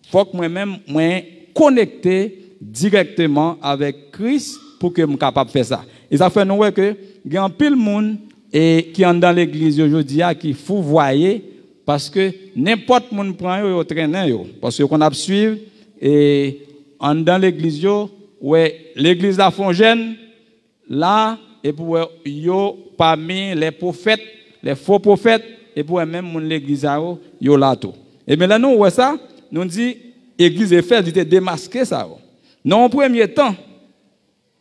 faut que moi-même moi connecté directement avec Christ pour que je sois capable de faire ça et ça fait nous que il y a un pile monde et qui est dans l'église aujourd'hui qui faut voyer parce que n'importe monde prend yo traîner yo parce que qu'on a suivre et dans l'église ouais l'église la font jeune là et pour yo parmi les prophètes les faux prophètes et pour même mon l'église yo là tout et bien là nous ouais ça nous dit église Éphèse était démasqué ça non en premier temps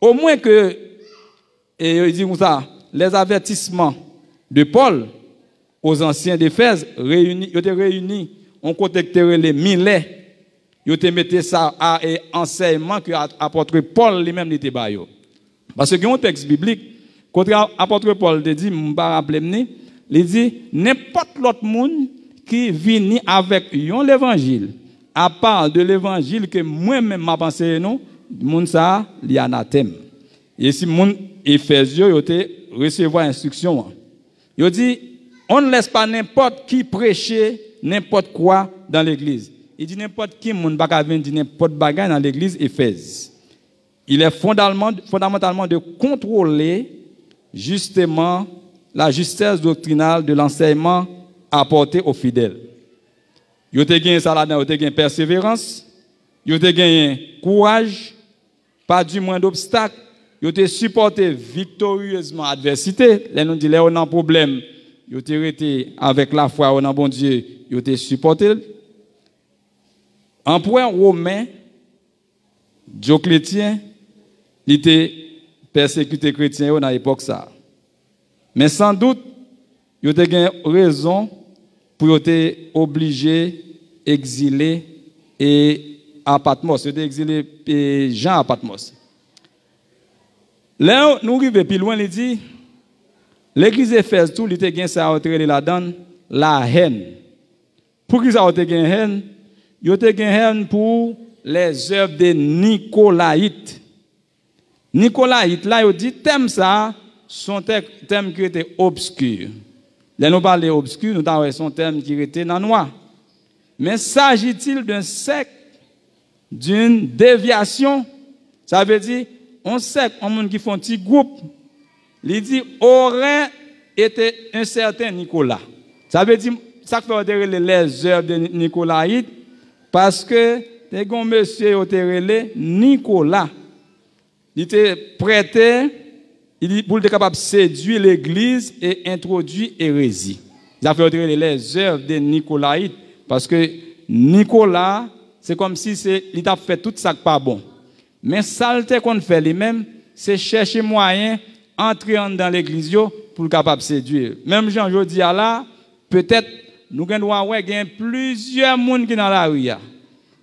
au moins que et il dit comme ça les avertissements de Paul aux anciens d'Éphèse réunis on contacté les Milais ils te mettaient ça à enseignement que apôtre Paul lui-même n'était pas yo parce que il y a un texte biblique quand apôtre Paul te dit m'pa rappeler il dit n'importe l'autre monde qui vient avec l'évangile à part de l'évangile que moi-même m'a pensé non monde ça li anathème Et si mon Éphésiens yo te recevoir instruction. Yo dit on ne laisse pas n'importe qui prêcher n'importe quoi dans l'église. Il dit n'importe qui moun pas ka venir dire n'importe bagage dans l'église Éphèse. Il est fondamentalement de contrôler justement la justesse doctrinale de l'enseignement apporté aux fidèles. Yo te gagné ça là-dedans, yo te gagné persévérance, yo te gagné courage, pas du moins d'obstacles, yo te supporté victorieusement adversité. Là nous dit là on a un problème, yo te resté avec la foi on a bon Dieu, yo te supporté. Empereur romain Dioclétien, il était persécuté chrétien dans l'époque ça. Mais sans doute, il y a raison pour être obligé d'exiler et à Patmos. Il a exilé Jean à Patmos. Là, nous arrivons plus loin, il dit, l'église Éphèse, tout, il était gagné ça à là-dedans, la haine. Pour qui ça a été gagné haine? Il a été gagné haine pour les œuvres des Nicolaïtes. Nicolaïtes, là, il dit, thème ça, son thème qui était obscur. Là, nous parlons obscur, nous avons son thème qui était dans noir. Mais s'agit-il d'un secte, d'une déviation? Ça veut dire, on secte, un monde qui font un petit groupe, il dit, aurait été un certain Nicolas. Ça veut dire, ça fait les œuvres de Nicolaïtes, parce que, les gars, monsieur, Nicolas, il était prêté, pour être capable de séduire l'église et introduire hérésie. Il a fait les œuvres de Nicolaïtes, parce que Nicolas, c'est comme si il a fait tout ça qui pas bon. Mais ça qu'on fait lui-même, c'est chercher moyen entrer dans l'église pour être capable de séduire. Même Jean jodi là, peut-être nous avons plusieurs personnes qui sont dans la rue.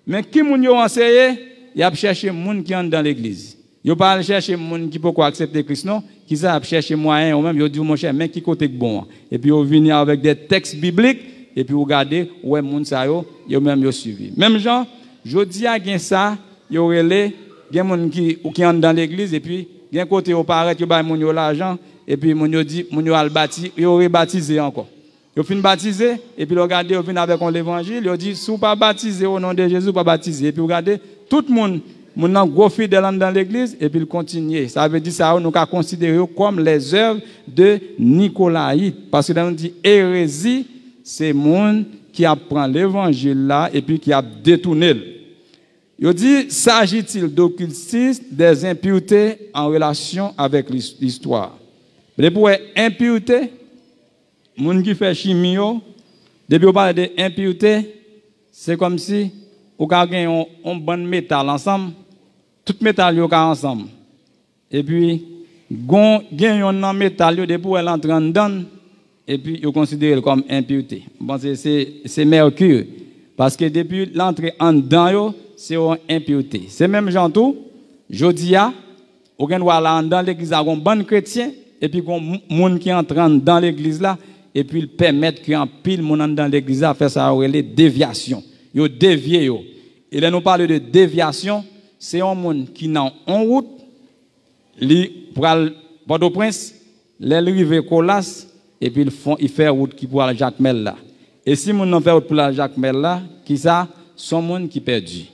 Mais qui moun yo enseigné, il a cherché moun qui entre dans l'église. Yo pas chercher moun qui peut accepter Christ non, qui ça chercher moyen ou même yo dit mon cher mais qui côté bon. Et puis yo venir avec des textes bibliques et puis regarder ouais moun ça yo même yo suivi. Même Jean, jodi a gen ça, yo relé gen moun qui entre dans l'église et puis gen côté yo paraît yo ba moun yo l'argent et puis moun yo dit moun yo al baptisé, yo rebaptisé encore. Ils fin baptisé et puis regardez ils viennent avec l'évangile, ils dit si vous pas baptisé au nom de Jésus pas baptisé et puis regardez tout le monde mon gros fidèle dans l'église et puis il continue. Ça veut dire ça nous ca considérer comme les œuvres de Nicolaïte parce que là on dit hérésie c'est monde qui apprend l'évangile là et puis qui a détourné. Il dit s'agit-il d'occultisme des impuretés en relation avec l'histoire. Mais pour impureté moun qui fait chimie, depuis on parle de impureté, c'est comme si on gagne un bon métal ensemble, tout métal yo ka ensemble. Et puis gagne un métal depuis elle entre dedans et puis on considère comme impureté. Bon c'est mercure parce que depuis l'entrée en dedans c'est une impureté. C'est même gens tout jodia on gagne là dans l'église a un bon chrétien et puis gon monde qui entre dans l'église là et puis ils permettent qu'un pile monde dans l'église à faire ça les déviation yo dévier yo et là nous parle de déviation c'est un monde qui n'a en route li pour Port-au-Prince les rive Colas et puis ils fait route qui pour Jacmel là et si monde n'en fait route pour Jacmel là qui ça son monde qui perdu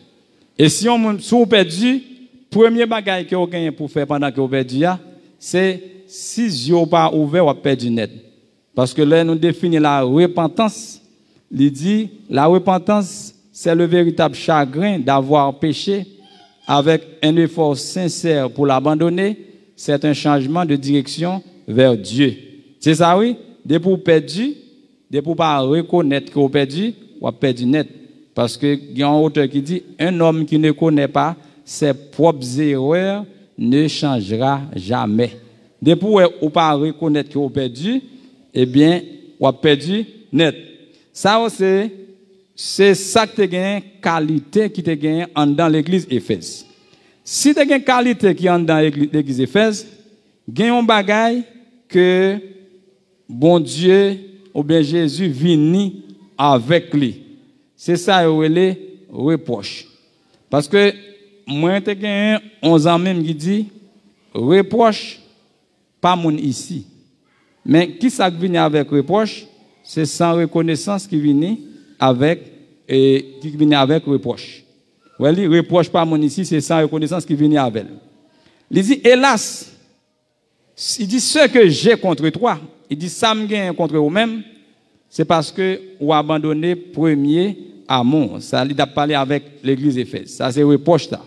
et si on monde sous perdu premier bagage que vous gagnez pour faire pendant que vous perdu c'est si yeux pas ouvert ou perdu net. Parce que là, nous définissons la repentance. Il dit, la repentance, c'est le véritable chagrin d'avoir péché avec un effort sincère pour l'abandonner. C'est un changement de direction vers Dieu. C'est ça, oui? Dès pour perdu, dès pour pas reconnaître que vous perdu, ou perdu net. Parce que il y a un auteur qui dit, un homme qui ne connaît pas ses propres erreurs ne changera jamais. Dès pour ou pas reconnaître que vous perdu, eh bien, ou a perdu net. Ça, c'est ça que tu as gagné, qualité qui te gagné dans l'église Éphèse. Si tu as gagné qualité qui est dans l'église Éphèse, gagne un bagage que bon Dieu ou bien Jésus vient avec lui. C'est ça, les reproche. Parce que moi, tu as gagné 11 ans même qui dit, reproche pas mon ici. Mais qui ça vient avec reproche? C'est sans reconnaissance qui vient avec reproche. Ouais, reproche pas mon ici, c'est sans reconnaissance qui vient avec. Il dit hélas, il dit ce que j'ai contre toi, il dit ça me gagne contre vous-même, c'est parce que vous abandonné premier amour. Ça il a parlé avec l'église d'Éphèse. Ça c'est reproche ça.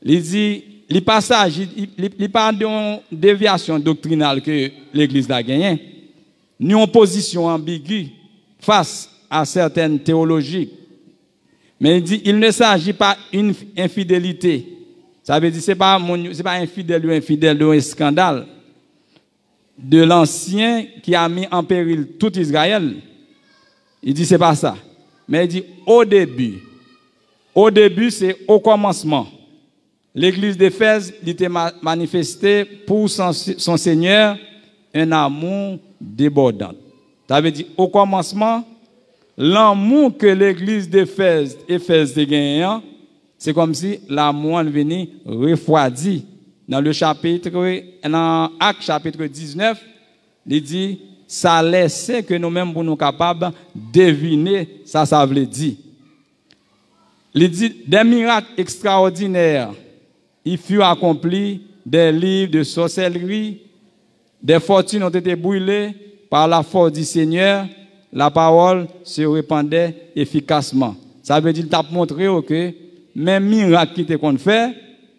Il dit les passages, il parle d'une déviation doctrinale que l'église a gagnée, ni en position ambiguë face à certaines théologies. Mais il dit il ne s'agit pas d'une infidélité. Ça veut dire c'est pas infidèle ou infidèle ou un scandale de l'ancien qui a mis en péril tout Israël. Il dit c'est pas ça. Mais il dit au début c'est au commencement. L'église d'Éphèse était manifestée pour son Seigneur un amour débordant. Ça veut dire au commencement, l'amour que l'église d'Éphèse a gagné, c'est comme si l'amour venait refroidi. Dans le chapitre, dans Actes chapitre 19, il dit, ça laisse que nous-mêmes pour nous capables de deviner ça veut dire. Il dit, des miracles extraordinaires, il fut accompli, des livres de sorcellerie, des fortunes ont été brûlées par la force du Seigneur, la parole se répandait efficacement. Ça veut dire qu'il t'a montré que même miracle qui te fait,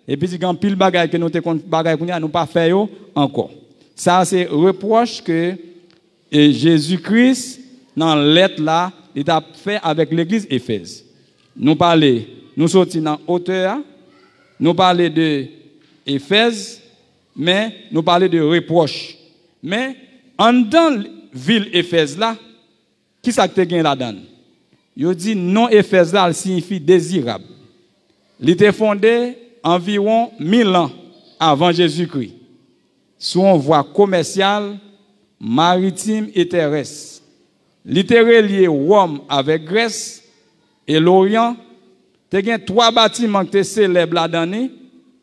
et puis quand pile bagaille que nous te bagaille nous pas fait encore. Ça c'est reproche que Jésus-Christ dans lettre là, il a fait avec l'église Éphèse. Nous sortis dans hauteur, nous parler de Éphèse, mais nous parler de reproche. Mais en dans ville Éphèse là, qui ça te gagne là-dedans? Il dit non Éphèse là signifie désirable. Il était fondé environ 1000 ans avant Jésus-Christ. Sous une voie commerciale, maritime et terrestre. Il était relié Rome avec Grèce et l'Orient. Il y a 3 bâtiments qui sont célèbres là-dedans,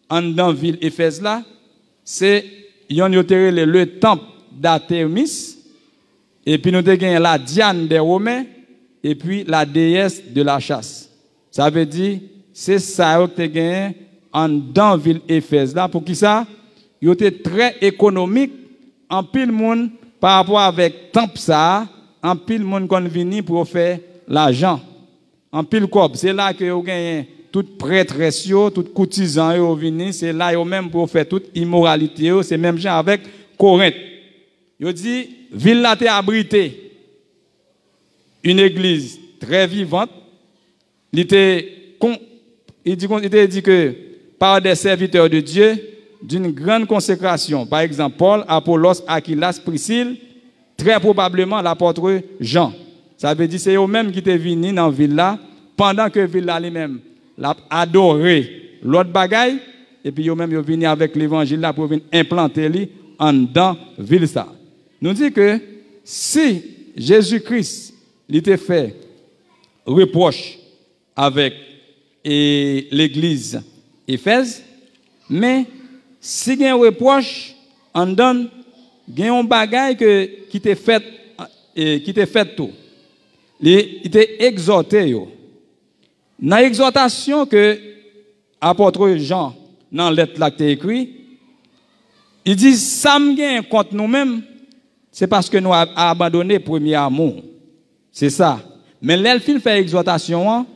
en dans la ville Éphèse là. C'est le temple d'Artémis, et puis nous avons la Diane des Romains, et puis la déesse de la chasse. Ça veut dire, c'est ça que tu as en dans la ville Éphèse là. Pour qui ça? Il était très économique, en pile monde par rapport avec temple ça, en pile monde qu'on vient pour faire l'argent. En pile corps, c'est là que vous gagnez tout prêtresse, tout courtisan yo vini, c'est là yo même pour faire toute immoralité, c'est même gens avec Corinthe. Yo dit ville là t'est abrité une église très vivante. Il dit que par des serviteurs de Dieu d'une grande consécration, par exemple Paul, Apollos, Aquilas, Priscille, très probablement l'apôtre Jean. Ça veut dire c'est eux-mêmes qui étaient venus dans la ville là pendant que la ville là lui-même l'a adoré l'autre bagaille et puis eux-mêmes ils venus avec l'évangile là pour venir implanter lui en dans ville ça. Nous dit que si Jésus-Christ il était fait reproche avec l'église Éphèse, mais si il y a un reproche en donne il y a un bagaille qui t'est fait tout. Il était exhorté yo. Dans l'exhortation que apôtre Jean dans lettre là qui écrit, il dit ça me gagne contre nous-mêmes, c'est parce que nous avons abandonné premier amour. C'est ça. Mais l'elfin fait exhortation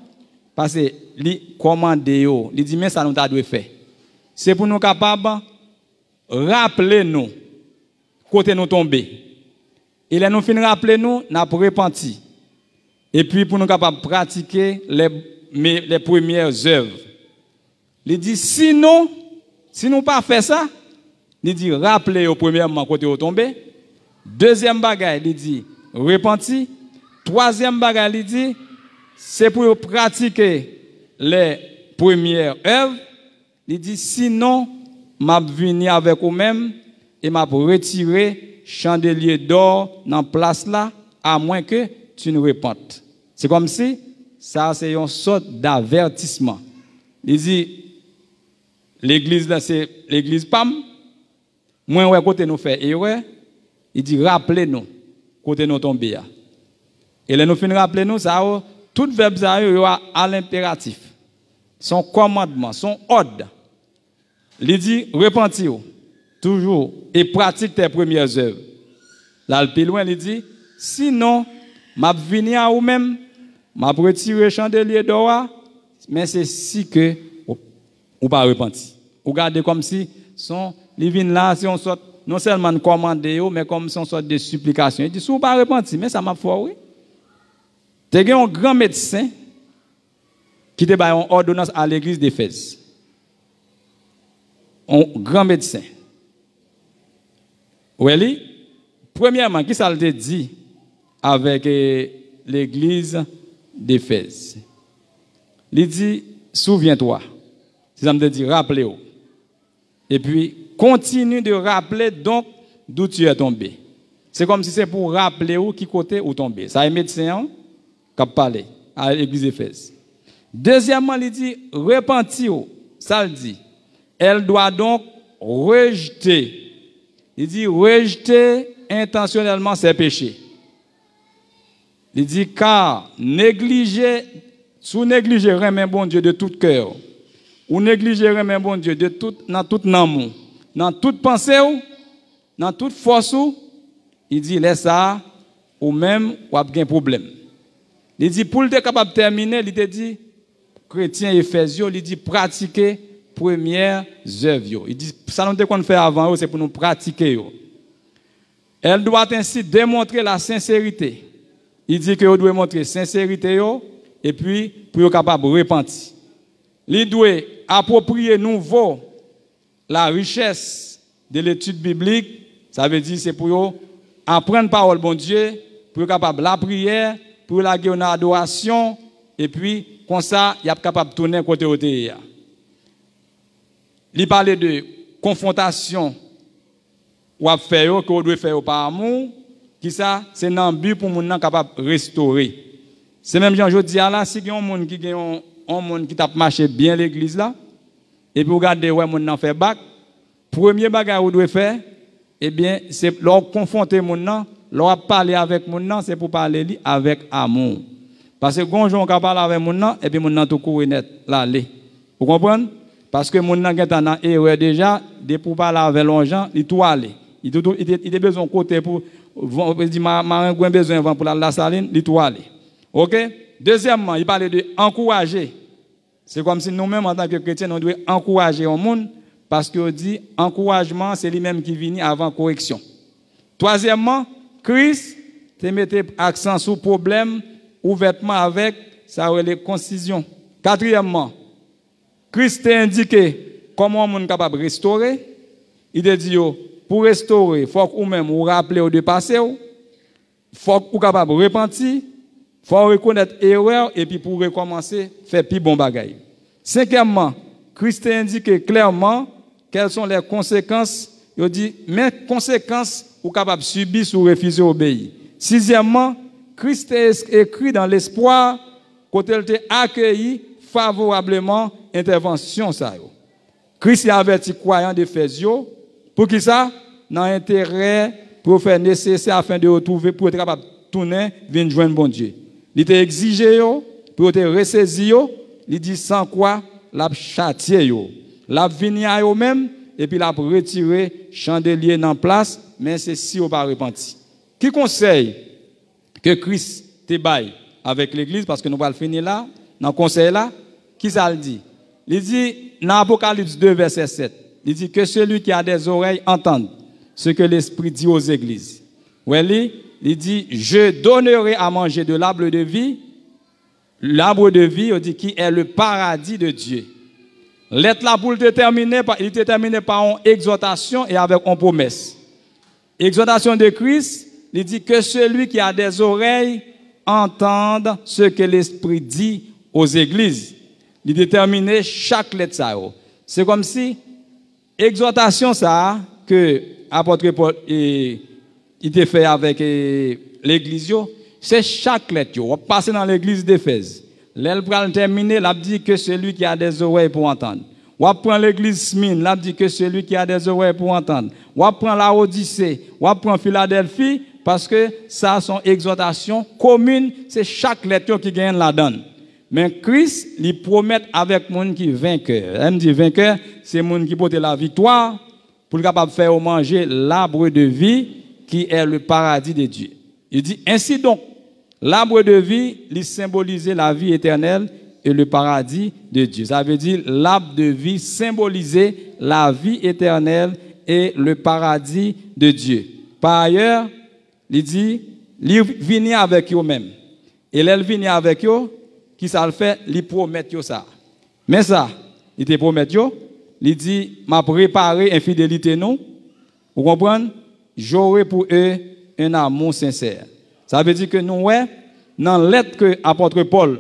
parce que il commande yo, il dit mais ça nous t'a dû faire. C'est pour nous capables rappeler nous côté nous tomber. Et là nous fin rappeler nous n'a repenti. Et puis pour nous capables pratiquer les premières œuvres. Il dit sinon si nous pas fait ça, il dit rappeler au premièrement côté au tomber. Deuxième bagaille, il dit repenti. Troisième bagaille, il dit c'est pour pratiquer les premières œuvres. Il dit sinon m'a venir avec vous-même et m'a retirer chandelier d'or dans place là à moins que tu ne repentes. C'est comme si ça c'est une sorte d'avertissement. Il dit l'église là, c'est l'église PAM. Moi, ouais, côté nous fait erreur, il dit rappelez-nous, côté nous tombé. Et là, nous finissons rappeler nous, ça, tout verbe ça, à l'impératif. Son commandement, son ordre. Il dit repentis toujours et pratique tes premières œuvres. Là, le plus loin, il dit sinon, m'a venu à vous même, m'a retiré chandelier d'or, mais c'est si que ou pas repenti. Ou regardez comme si son livin là, si on sort non seulement commander, mais comme si on sort de supplication. Il dit si ou pas repenti, mais ça m'a foiré. Tu as un grand médecin qui te bat une ordonnance à l'église d'Éphèse. Un grand médecin. Oui, premièrement, qui ça te dit avec l'église d'Éphèse? Il dit, souviens-toi. Si ça me dit, rappelez-vous. Et puis, continue de rappeler donc d'où tu es tombé. C'est comme si c'est pour rappeler où qui côté où tombé. Ça est médecin qui a parlé à l'église d'Éphèse. Deuxièmement, il dit, repentir. Ça le dit. Elle doit donc rejeter. Il dit, rejeter intentionnellement ses péchés. Il dit, car négliger, sous-négliger un bon Dieu de tout cœur, ou négliger un bon Dieu de tout, dans tout amour, dans toute pensée, dans toute force, il dit, laisse ça, ou même, ou a un problème. Il dit, pour être capable de terminer, il te dit, chrétien Éphésio, il dit, pratiquer premières œuvres. Il dit, ça nous qu'on fait avant, c'est pour nous pratiquer. Elle doit ainsi démontrer la sincérité. Il dit que vous devez montrer sincérité et puis pour être capable de repentir. Il doit approprier nouveau la richesse de l'étude biblique. Ça veut dire c'est pour apprendre parole bon Dieu, pour être capable de la prière, pour la guerre adoration et puis comme ça il est capable de tourner côté côté. Il parlait de confrontation ou à faire que vous devez faire par amour. Qui ça c'est un but pour moun capable restaurer. C'est même Jean jodi là si gen un monde qui gen un monde qui t'a marché bien l'église là et puis regardez ouais moun nan fait bac, premier bagage vous devez faire eh bien c'est leur confronter moun nan, leur parler avec moun nan, c'est pour parler avec amour. Parce que gonjon ka parler avec moun nan et puis moun nan tout courir net l'aller. Vous comprenez? Parce que moun nan gen tan erreur déjà, de pour parler avec l'onjan, il tout aller. Il a besoin de côté pour il dit ma besoin pour la saline, il tout aller. OK? Deuxièmement, il parlait de encourager. C'est comme si nous-mêmes en tant que chrétiens on doit encourager au monde parce que dit encouragement c'est lui-même qui vient avant correction. Troisièmement, Christ te mettait accent sur problème ouvertement avec ça les concision. Quatrièmement, Christ t'a indiqué comment on est capable de restaurer. Il te dit pour restaurer, il faut que vous-même vous rappelez de passé, il faut que vous soyez capable de repentir, il faut reconnaître l'erreur et puis pour recommencer, faire plus bon bagaille. Cinquièmement, Christ a indiqué clairement quelles sont les conséquences. Il dit, mais conséquences vous êtes capable de subir si vous refusez d'obéir. Sixièmement, Christ a écrit dans l'espoir quand il a accueilli favorablement l'intervention. Christ a averti croyants d'Éphésio. Pour qui ça? Dans l'intérêt pour faire nécessaire afin de retrouver, pour être capable de tourner, venir joindre bon Dieu. Il t'a exigé pour être ressaisi, il dit sans quoi, l'a châtié, l'a venu à eux-mêmes, et puis l'a retiré chandelier dans place, mais c'est si on pas repenti. Qui conseille que Christ te baille avec l'église, parce que nous allons finir là, dans le conseil là, qui ça le dit? Il dit, dans Apocalypse 2, verset 7, il dit que celui qui a des oreilles entende ce que l'Esprit dit aux églises. Il dit, je donnerai à manger de l'arbre de vie. L'arbre de vie, il dit, qui est le paradis de Dieu. L'être là pour le déterminer, il est déterminé par une exhortation et avec une promesse. Exhortation de Christ, il dit que celui qui a des oreilles entende ce que l'Esprit dit aux églises. Il détermine chaque lettre ça. C'est comme si exhortation ça que apôtre Paul il te fait avec l'église, c'est chaque lettre. On passe dans l'église d'Éphèse. L'elle pral terminer, l'a dit que celui qui a des oreilles pour entendre. Ou prend l'église Smyrne, là dit que celui qui a des oreilles pour entendre. Ou prend la Odyssée, ou prend Philadelphie, parce que ça sont exhortations communes, c'est chaque lettre qui gagne la donne. Mais Christ, lui promet avec monde qui vainqueur. Elle me dit vainqueur, c'est monde qui porte la victoire pour le capable de faire manger l'arbre de vie qui est le paradis de Dieu. Il dit ainsi donc, l'arbre de vie, il symbolise la vie éternelle et le paradis de Dieu. Ça veut dire l'arbre de vie symbolisait la vie éternelle et le paradis de Dieu. Par ailleurs, il dit, il vient avec eux-mêmes. Et elle vient avec eux, qui ça le fait, il promet ça. Mais ça, il te promet il dit, m'a préparé infidélité non. Vous comprenez? J'aurai pour eux un amour sincère. Ça veut dire que nous, ouais, dans la lettre que l'apôtre Paul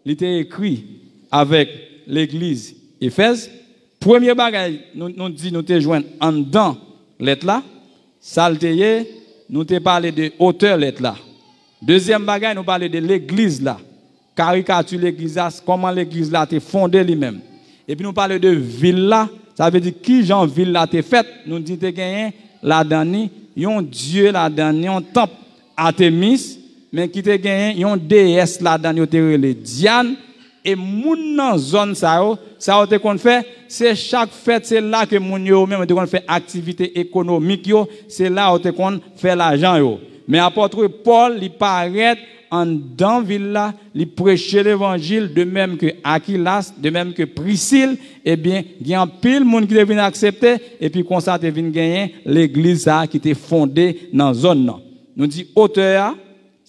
il était écrit avec l'église Éphèse, premier bagage, nous dit, nous te joindre en dedans lettre là, ça nous te parlé de auteur lettre là. Deuxième bagage, nous parlons de l'église là. Caricature l'église là, comment l'église là a fondée lui-même. Et puis nous parlons de ville là, ça veut dire qui Jean ville là a fait. Nous dit que gagné la dernière, yon Dieu la dernière, un temple Artémis, mais qui te gagné yon déesse la dernière le Diane et moun nan zone ça te qu'on fait, c'est chaque fête c'est là que moun yo même te qu'on fait activité économique yo, c'est là où te qu'on fait l'argent yo. Mais apôtre Paul, il paraît en dans ville là, il prêchait l'évangile de même que Aquilas, de même que Priscille, eh bien, il y a un pile monde qui est venu accepter et puis comme ça te venu gagner l'église qui était fondée dans zone là. Nous dit auteur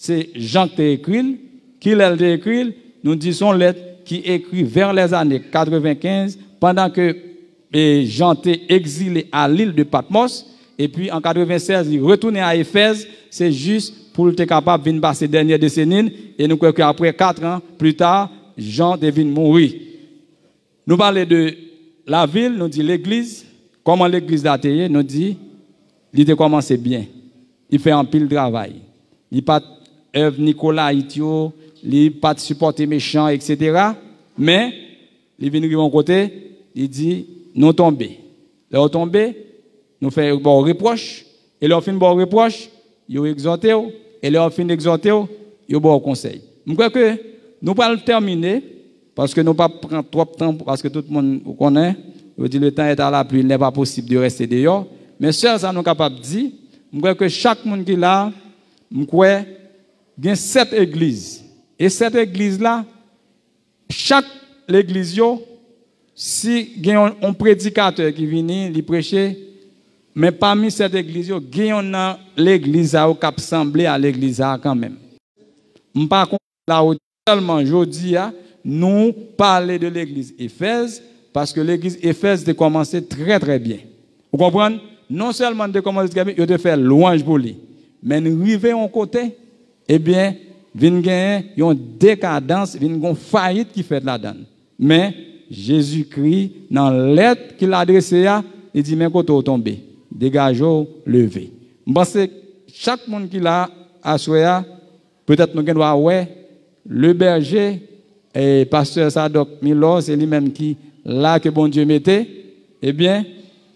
c'est Jean qui écrit, qui l'a écrit, nous disons lettre qui écrit vers les années 95 pendant que Jean était exilé à l'île de Patmos et puis en 96 il retournait à Éphèse, c'est juste pour être capable de venir passer dernière décennie et nous croyons qu'après 4 ans plus tard, Jean devait mourir. Nous parlons de la ville, nous dit l'église, comment l'église a été, nous dit, il a commencé bien. Il fait un pile de travail. Il pas œuvre Nicolas Itio, il pas supporter méchant, etc. Mais, il vient de mon côté, il dit, nous tomber. Nous tomber, nous faisons un bon reproche, et leur fin bon reproche, ils ont exhorté, et leur fin d'exhorter, ils ont bon conseil. Je crois que nous allons terminer, parce que nous ne pas prendre trop de temps, parce que tout le monde connaît, il dit le temps est à la pluie, il n'est pas possible de rester dehors. Mais seul ça nous capable de dire, je crois que chaque monde qui est là, je crois qu'il y a 7 églises. Et cette église-là, chaque église, si il y a un prédicateur qui vient, il prêcher, mais parmi cette église, il y a l'église qui a semblé à l'église quand même. Par contre, là où seulement aujourd'hui, nous parlons de l'église Éphèse, parce que l'église Éphèse a commencé très très bien. Vous comprenez? Non seulement de commencer très bien, il a fait louange pour lui. Mais nous arrivons à côté, eh bien, il y a une décadence, il y a une faillite qui fait là-dedans. Mais Jésus-Christ, dans la lettre qu'il a adressée, il dit, mais quand vous tombez, dégagez, levez. Je pense que chaque monde qui l'a assuré, peut-être nous devons voir, le berger, et pasteur Sadok Milo, c'est lui-même qui, là que bon Dieu mettait, eh bien,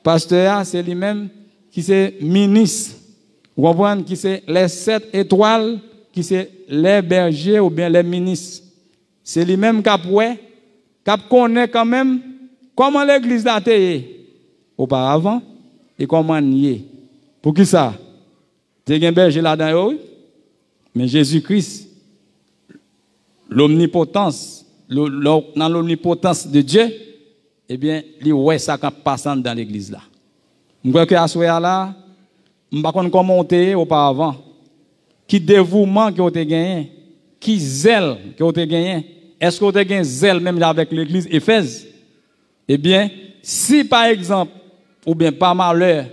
pasteur, c'est lui-même qui c'est ministre. Vous comprenez, qui c'est les 7 étoiles, qui c'est les bergers ou bien les ministres. C'est lui-même qui connaît quand même comment l'église a été auparavant et comment il est. Pour qui ça? Tu as un berger là-dedans, mais Jésus-Christ, l'omnipotence, dans l'omnipotence de Dieu, eh bien, il ouais ça qui passe dans l'église là. Je crois que à ce là, je ne sais pas comment on était auparavant. Qui dévouement que vous avez gagné, qui zèle que vous avez gagné. Est-ce que vous avez gagné zèle même avec l'église Éphèse? Eh bien, si par exemple, ou bien par malheur,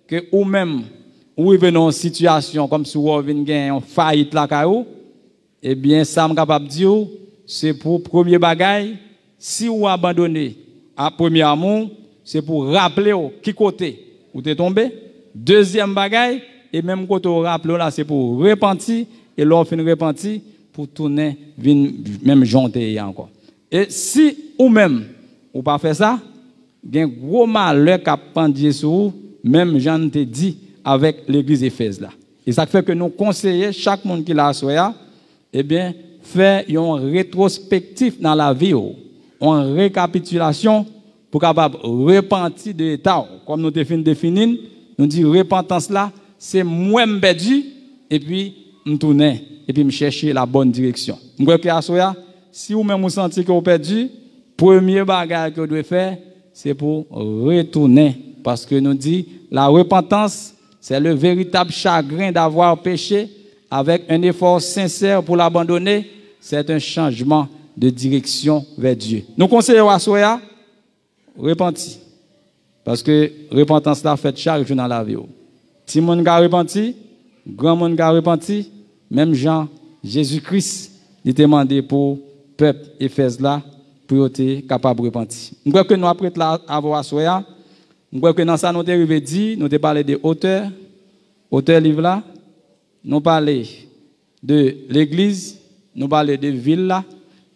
que ou même, ou venez dans une situation comme si vous avez gagné une faillite là, eh bien, ça me capable de dire, c'est pour premier bagaille, si vous abandonnez à premier amour, c'est pour rappeler qui côté où tu es tombé. Deuxième bagaille, et même quand on rappelle là, c'est pour repentir, et l'on fait repentir pour tourner, même janter encore. Et si ou même, ou pas fait ça, il y a un gros malheur qui a pendu sur vous, même Jean te dit avec l'église Éphèse là. Et ça fait que nous conseillons chaque monde qui l'a soya, eh bien, faire une rétrospective dans la vie, une récapitulation pour capable repentir de l'état. Comme nous définissons, nous disons repentance là, c'est moi perdu et puis me tourner et puis me chercher la bonne direction. Je crois que à soya, si vous même vous sentez que vous perdu, premier bagage que vous devez faire, c'est pour retourner parce que nous dit la repentance, c'est le véritable chagrin d'avoir péché avec un effort sincère pour l'abandonner, c'est un changement de direction vers Dieu. Nous conseillons à soya repentir. Parce que repentance là fait chaque jour dans la vie. Si mon gars repenti, grand monde gars repenti, même Jean, Jésus-Christ, il demandé pour peuple Éphèse là pour être capable de repentir. Nous crois que nous après là avoir soya, nous crois que dans ça nous arrivé dit, nous te parlé de auteur livre là, nous parlé de l'église, nous parlé de ville là,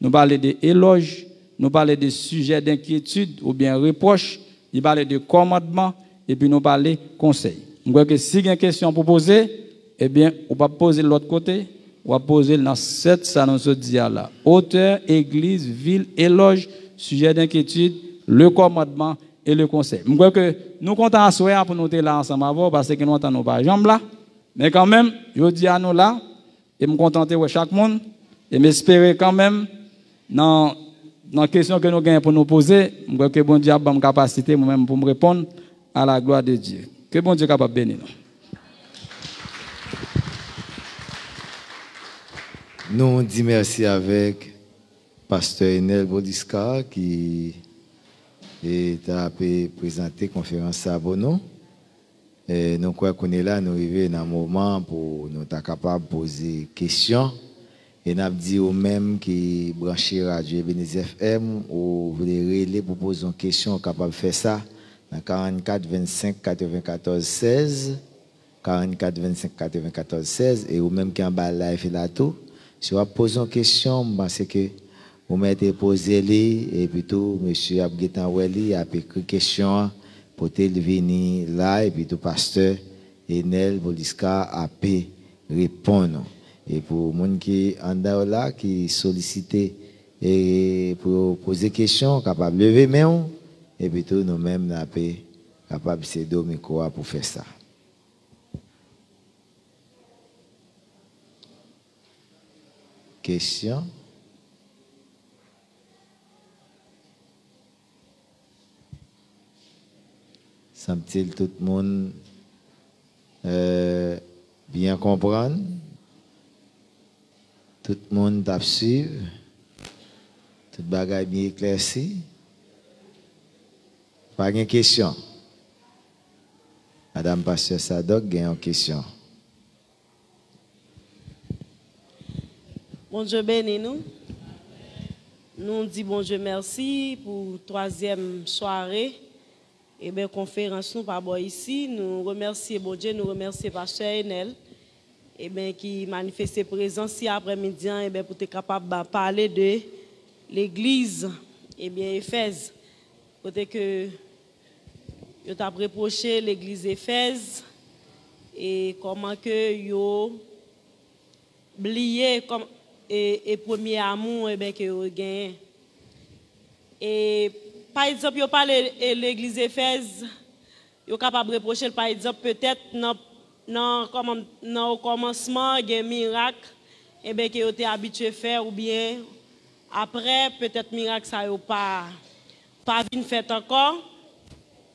nous parlé de éloges, nous parlons de sujets d'inquiétude ou bien reproches, il parle de commandement et puis nous parlons de conseils. Je crois que si il y a une question pour poser, eh bien, on va poser de l'autre côté, on va poser dans cette ça nous se dit là. Auteur, église, ville, éloge, sujet d'inquiétude, le commandement et le conseil. Je crois que nous comptons à soir pour nous être là ensemble avant parce que nous n'entendons pas jambe là. Mais quand même, je dis à nous là, et me contenter de chaque monde, et m'espérer quand même dans la question que nous gagnons pour nous poser, je crois que bon Dieu a une capacité moi-même pour me répondre à la gloire de Dieu. Que bon Dieu est capable de bénir nous. Nous on dit merci avec Pasteur Enel Bodiska qui a présenté la conférence à Bono. Et nous croyons qu'on est là, nous arrivons dans un moment pour nous être capables de poser des questions. Et nous avons dit aux mêmes qui branchent Radio Ebenezer FM ou voulez relayer pour poser une question, capable de faire ça dans 44 25 94 16. 44 25 94 16 et ou même qui en bas live là tout. Si vous posez une question, c'est que vous mettez poser et puis tout, monsieur Abgetan Weli a écrit une question pour venir là et puis tout pasteur Enel Bodiska a pu répondre. Et pour les gens qui sont là, qui sollicitent et pour poser des questions, capable de lever main et puis tout nous-mêmes nous sommes capables de céder au micro pour faire ça. Question? Semble-t-il tout le monde bien comprendre? Tout le monde t'a suivre? Tout le bagage bien éclairci? Pas de question? Madame Pasteur Sadok, il y a une question. Bon Dieu bénis nous. Nous disons bon Dieu merci pour troisième soirée. Et bien, conférence nous par ici. Nous remercions bon Dieu, nous remercions Pasteur Enel. Et bien, qui manifeste présence ici après-midi. Et bien, pour être capable de parler de l'église. Et bien, Éphèse. Peut-être que je t'ai reproché l'église Éphèse. Et comment que yo oublié comme et premier amour et bien que vous gagnez. Et par exemple, vous parlez de l'église Éphèse, vous êtes capable de reprocher par exemple peut-être au commencement il y a un miracle et bien que vous êtes habitué à faire ou bien après peut-être miracle ça n'a pas bien fait encore.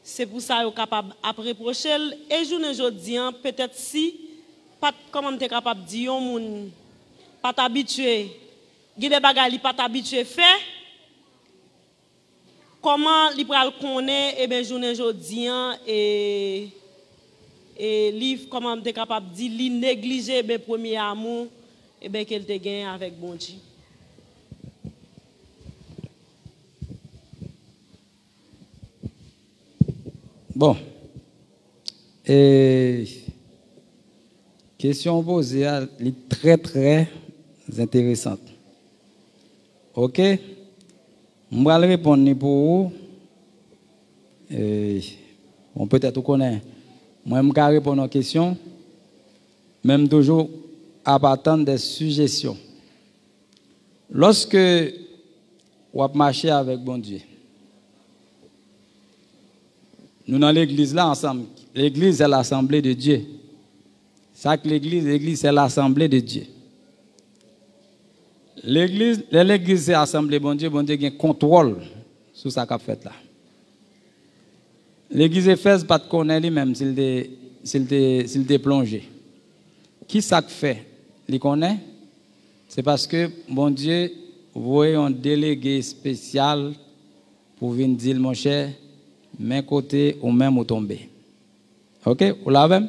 C'est pour ça que vous êtes capable de reprocher et aujourd'hui peut-être si pas comment tu es capable de dire pas t'habituer, guider bagali pas t'habituer faire. Comment li pral connaît et ben journée jodi et livre comment t'es capable de dire li négliger ben premier amour et ben qu'elle te gagne avec bon Dieu. Bon. Et question posée est très très intéressante. OK? Je vais répondre pour vous On peut-être vous connaît. Moi, je vais répondre aux questions, même toujours à attendre des suggestions. Lorsque vous marchez avec bon Dieu, nous dans l'église là ensemble, l'église est l'assemblée de Dieu. Ça que l'église c'est l'assemblée de Dieu. L'église c'est l'assemblée bon Dieu a un contrôle sur ça qu'a fait là. L'église Éphèse pas de connaître lui-même s'il était plongé. Qui ça fait? Il connaît? C'est parce que bon Dieu voyait un délégué spécial pour venir dire mon cher, même côté ou même au tomber. OK? Vous l'avez?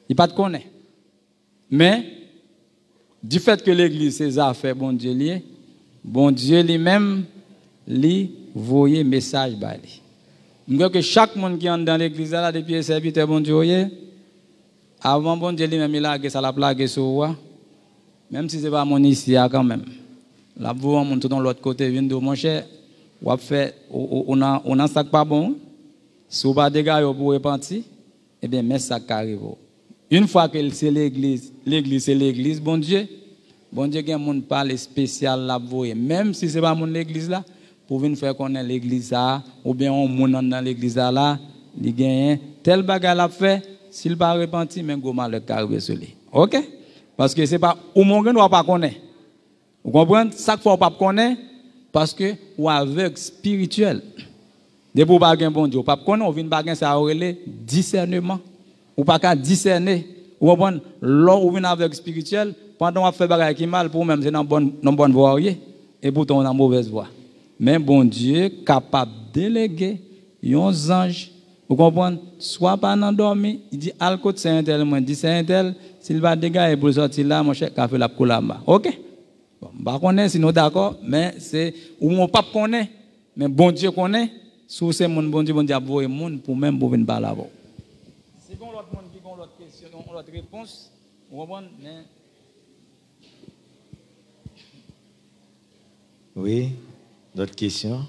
Il pas de connaît. Mais du fait que l'église ses affaires bon Dieu lui-même lui voyait message ba lui. Donc que chaque monde qui entre dans l'église là depuis serviteur bon Dieu avant bon Dieu lui-même il a ça la plague sur moi. Même si c'est pas mon ici quand même. La voix mon tout dans l'autre côté vient de mon cher ou fait on a ça pas bon. Si vous pas dégâts pour repentir, eh bien mais ça arrive. Une fois que c'est l'église c'est l'église bon Dieu gen monde parle spécial la voyer même si c'est pas mon l'église là pour venir faire connaître l'église là ou bien on monde dans l'église là il gagne tel bagage l'a fait s'il pas repenti même go mal le arrive sur lui. OK? Parce que c'est pas ou mon doit pas connaître. Vous comprenez chaque fois pas connaître parce que ou aveugle spirituel. Depuis ou pas gain bon Dieu, pas connaître, on vient pas gain ça relé discernement. Ou pas qu'à discerner. Ou comprenez là ou vient aveugle spirituel pendant on fait bagage qui mal pour même c'est dans bonne voie et pourtant on a mauvaise voie. Mais bon Dieu capable de déléguer un ange. Vous comprenez? Soit pas endormi, il dit al côté c'est un tel, moi dit c'est un tel, s'il va dégager pour sortir là, mon cher qu'a fait la coulamba. OK? Bon, pas connaît si nous d'accord, mais c'est ou on pas connaît, mais bon Dieu connaît, sous ces monde bon Dieu a voyer monde pour même pour venir parler avant. C'est bon l'autre monde qui ont l'autre question, l'autre réponse, vous comprenez? Mais oui, d'autres questions?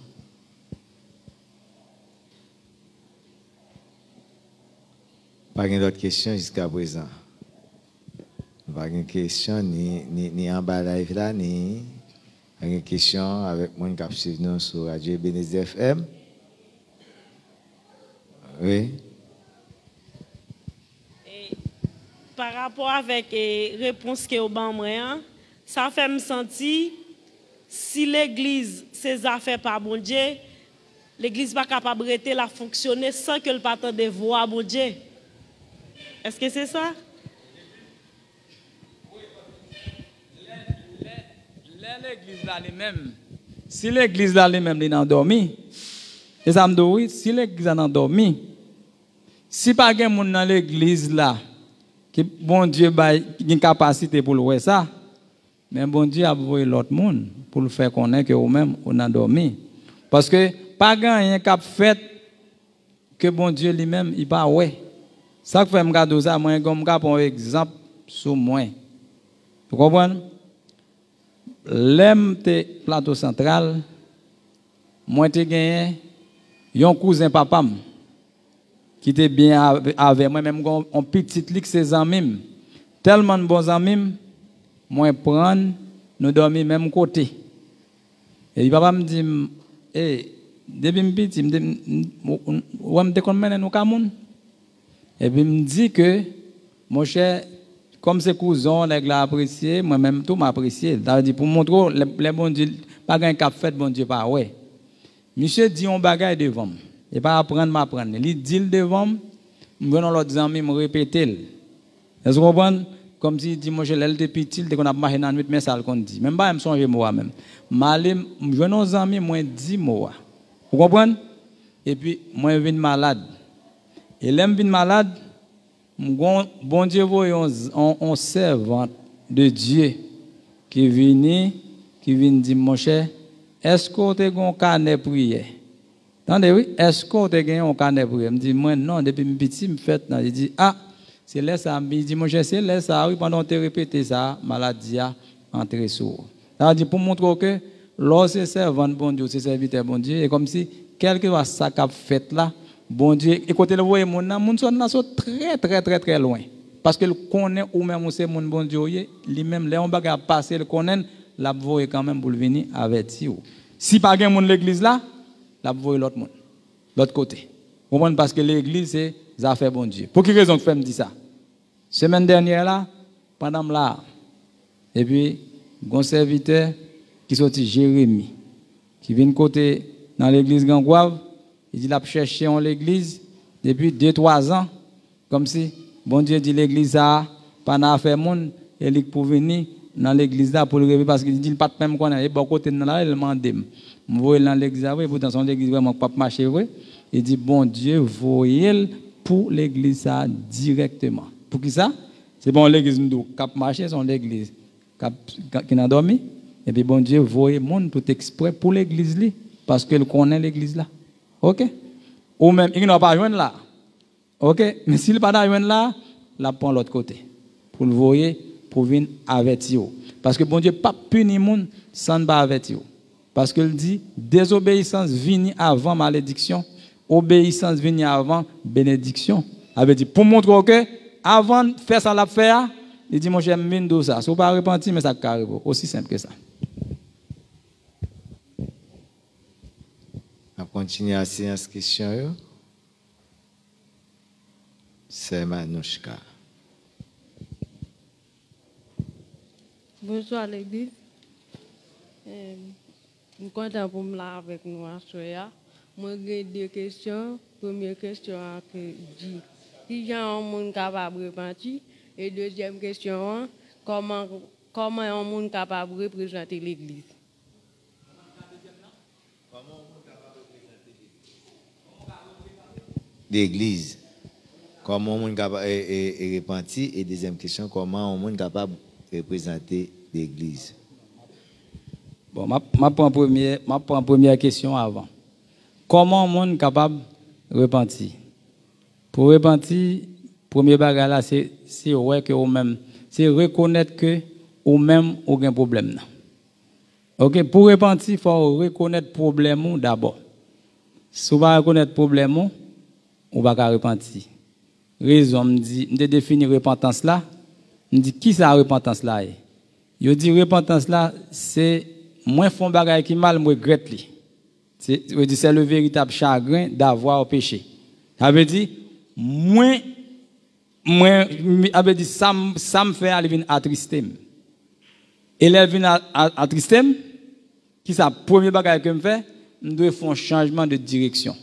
Pas d'autres questions jusqu'à présent. Pas de questions ni en bas live là, ni pas de questions avec moi qui suivent nous sur Radio Ebenezer FM. Oui. Et par rapport avec la réponse que vous avez, ça fait me sentir si l'église ses affaires par bon Dieu, l'église pas capable de la fonctionner sans que le patron de voix bon Dieu. Est-ce que c'est ça? L'église là lui-même, si l'église là lui-même est endormi, et ça me dit oui, si l'église est endormi, si pas quelqu'un monde dans l'église là, qui bon Dieu a une capacité pour le voir ça, mais bon Dieu a envoyé l'autre monde pour le faire connaître que vous-même on endormi. Parce que pas rien qui a fait que bon Dieu lui-même il pas ouais. Ça fait me garder ça moi comme un exemple sur moi. Vous comprenez? L'aime plateau central, moi te gagné un cousin papam qui était bien avec moi même un petit lik ses amis tellement bons amis moi prendre nous dormir même côté et papa me dit depuis petit me te connais nous camoun et puis me dit que mon cher comme ces cousins les l'a apprécié moi même tout m'apprécié ça veut dire pour montrer les bon Dieu pas gain cap fait bon Dieu pas ouais monsieur dit on bagaille devant et pas apprendre m'apprendre il dit devant me venons l'autre ami me répéter est-ce que vous comprenez comme si dit moi je l'ai était petit dès qu'on a marché dans nuit mais ça qu'on dit même pas me songer moi même malé me venons ami moi 10 mots vous comprenez et puis moi vinn malade et l'aime vinn malade bon Dieu voyons on servant de Dieu qui vient dire mon cher est-ce que tu as un carnet prière attendez oui est-ce que tu as un carnet prière me dit moi non depuis petit me fait il dit ah c'est là ça me dit mon cher c'est là ça oui pendant te répéter ça maladie a entré sur ça dit pour montrer que lorsque servant bon Dieu c'est serviteur bon Dieu et comme si quelque chose ça qu'a fait là bon Dieu, écoutez le voyez mon monde sont très très très très loin parce que le connaît ou même c'est mon bon Dieu, lui même les on bagarre passer le connaît, la voyer quand même pour venir avertir. Si pas gain monde l'église là, la voyer l'autre monde. L'autre côté. Vous comprenez parce que l'église c'est affaire bon Dieu. Pour quelle raison que me dit ça? Semaine dernière là, pendant là et puis un serviteur qui sorti Jérémie qui vient côté dans l'église Gangouave, il dit l'a cherché en l'église depuis 2-3 ans comme si bon Dieu dit l'église a pas n'a faire monde et il pour venir dans l'église là pour le réveiller parce qu'il dit pas même connaît et bon côté dans là il demande me voyer dans l'église là pourtant son église vraiment pas marcher vrai il dit bon Dieu voyez pour l'église ça directement pour qui ça c'est bon l'église nous cap marcher son l'église qui n'a dormi et puis bon Dieu voyez monde tout exprès pour l'église là parce qu'il connaît l'église là. OK? Ou même il n'a pas joindre là. OK? Mais s'il pas joindre là, la prend l'autre côté pour le voyer pour venir avertir. Parce que bon Dieu pas punir monde sans pas avertir. Parce qu'il dit désobéissance vient avant malédiction, obéissance vient avant bénédiction. Avait dit pour montrer que avant de faire ça la faire, il dit mon cher m'vind ça. Si vous pas repentir mais ça carré aussi simple que ça. On continue à séance question. C'est Manouchka. Bonsoir l'église. Je suis content pour me là avec nous à soya. Moi j'ai deux questions. Première question que dit si j'ai un monde capable de repentir et deuxième question comment un monde capable de représenter l'église. L'église. Comment on est capable de repentir et deuxième question comment on est capable de représenter l'église. Bon, ma première question avant. Comment on est capable de repentir? Pour repentir, premier bagage là c'est ouais que ou même c'est reconnaître que ou même aucun problème. OK, pour repentir, il faut reconnaître le problème d'abord. Si vous ne reconnaître le problème, on va pas repentir. Raison me dit, me définir repentance là, me dit qui ça repentance là est. Yo dit repentance là c'est moins font bagaille qui mal moi regrette li. C'est le véritable chagrin d'avoir péché. Ça veut dire moins avait dit ça me fait aller venir attrister. Et elle vient attrister, qui ça premier bagaille que me fait, me doit faire un changement de direction.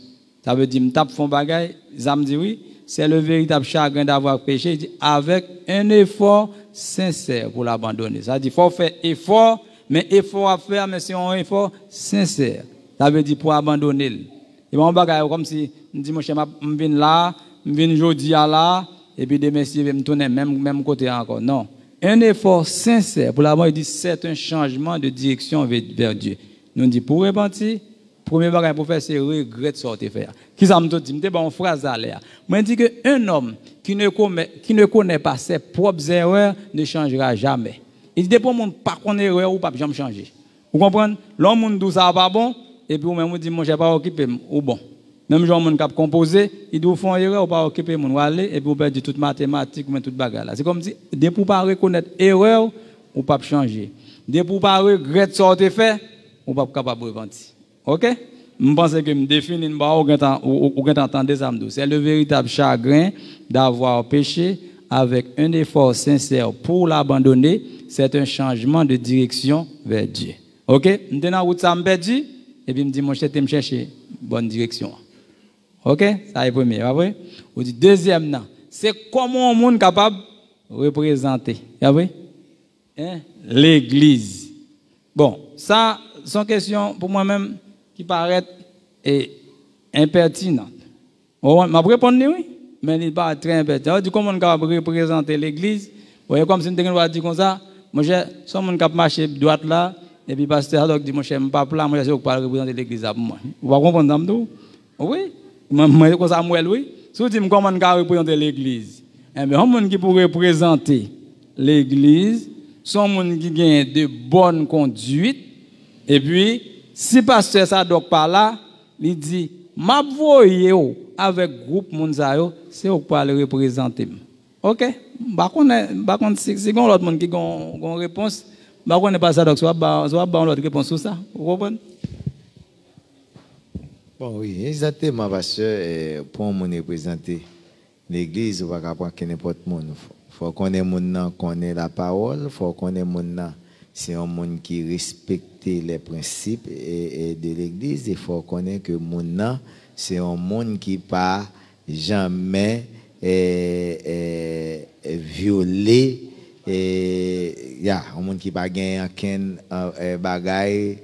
Ça veut dire me tape fond bagaille, ça me dit oui, c'est le véritable chagrin d'avoir péché, il dit avec un effort sincère pour l'abandonner. Ça veut dire faut faire effort, mais effort à faire mais c'est un effort sincère. Ça veut dire pour abandonner. Et mon bagaille comme si me dit mon cher me viens là, me viens jodi là et puis demain si me tourner même côté encore. Non. Un effort sincère pour l'abandonner, il dit c'est un changement de direction vers Dieu. Nous dit pour repentir, premier bagage pour faire c'est regretter ce que faire. Qui ça me dit me une phrase à l'air. Moi dit que un homme qui ne connaît pas ses propres erreurs ne changera jamais. Il dit pour mon pas connaître erreur ou pas jamais changer. Vous comprenez? L'homme monde dit ça pas bon et puis même dit moi j'ai pas occupé ou bon. Même gens monde qui composer, il doit faire erreur ou pas occuper mon aller et puis vous perdre toute mathématique ou toute bagarre là. C'est comme si dès pour pas reconnaître erreur ou pas changer. Dès pour pas regretter ce que fait ou pas capable de repentir. OK? Je pense que me définir ou entendre ça me c'est le véritable chagrin d'avoir péché avec un effort sincère pour l'abandonner, c'est un changement de direction vers Dieu. OK? M'te dans route ça me perdu et puis me dit mon cher me chercher bonne direction. OK? Ça est premier, après. Ou dit deuxième c'est comment un monde capable de représenter. Après? Hein? L'église. Bon, ça sont questions pour moi-même qui paraît impertinente. Je vais répondre oui, mais il n'est pas très impertinent. Comment on peut représenter l'église? Vous voyez comme si on dit comme ça, moi j'ai son monde qui marche droite là, et puis pasteur donc dit mon cher papa là, moi je ne pas représenter l'église pour moi. Vous va comprendre ça? Oui, moi comme ça moi oui. Si vous dites comment on peut représenter l'église, eh bien un monde qui peut représenter l'église, son monde qui gagne de bonne conduite, et puis si pasteur ça donc pas là, il dit m'a voyé avec groupe Mounzayo, c'est pour aller représenter. OK? Par contre, si l'autre monde qui a une réponse, on n'est pas ça, donc soit l'autre réponse sur ça. Vous comprenez? Bon, oui, exactement, parce que pour nous représenter l'église, on va pas prendre n'importe qui. Il faut qu'on ait mon connaît la parole, il faut qu'on ait mon c'est un monde qui respecte les principes de l'église. Il faut qu'on ait que mon c'est un monde qui pas jamais violé. Il y a un monde qui pas gagné aucun bagaille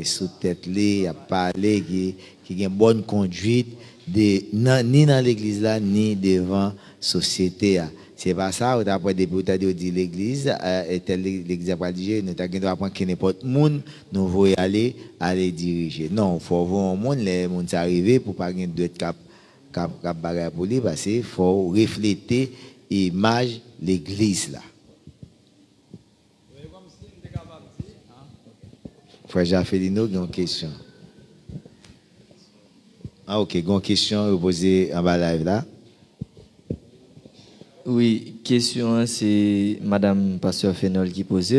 sous tête li, a parlé qui a une bonne conduite ni dans l'église là ni devant société. C'est pas ça, après depuis tu dit l'église l'église a pas dit nous t'a gagné apprendre que n'importe monde nous voulons aller diriger. Non, faut voir un monde les monde arriver pour pas gagner d'autres cap bagarre pour lui parce qu'il faut refléter l'image l'église là. Frère Jaffelino, il y a une question. Ah, ok, il y a une question posée en bas live là. Oui, question, c'est Madame Pasteur Fenol qui pose.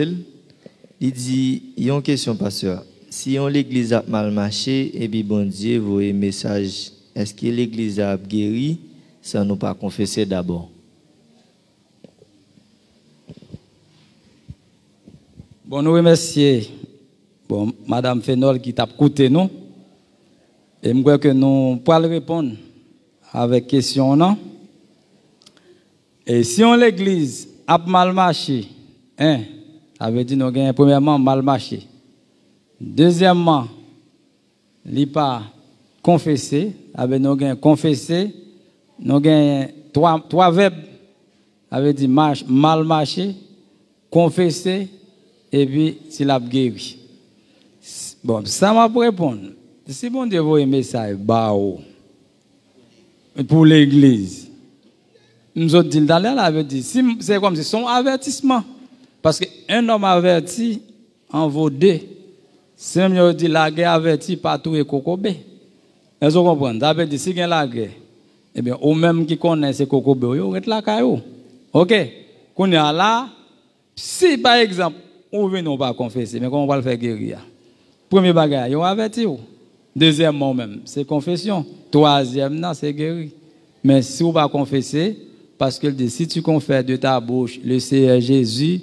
Il dit, il y a une question, Pasteur. Si on l'église a mal marché, et puis bon Dieu, vous avez un message, est-ce que l'église a guéri sans nous pas confesser d'abord? Bon, nous remercions. Bon, Madame Fenol qui t'a écouté nous. Et je crois que nous pouvons répondre avec question non. Et si on l'église a mal marché, ça veut dire nous avons premièrement mal marché. Deuxièmement, il pas confessé, avec nous avons confessé, nous avons trois verbes, avait dit mal marché, confessé et puis s'il a guéri. Bon, ça m'a pour répondre. Si bon Dieu voit un message pour l'église, nous autres dit dans l'air, avait dit, c'est comme si son avertissement. Parce qu'un homme averti en vaut deux. Si on dit la guerre averti pas tout et cocobé. Est-ce que vous comprenez? Ça veut dire si il y a la guerre, eh bien, au même qui connaît ces cocobé, vous êtes là, caillou. OK? Qu'on est là, si par exemple, on veut non pas confesser, mais comment on va le faire guérir? Premier bagage, ils ont averti. Deuxièmement même, c'est confession. Troisième, non, c'est guéri. Mais si on va confesser, parce qu'il dit, si tu confesses de ta bouche le Seigneur Jésus,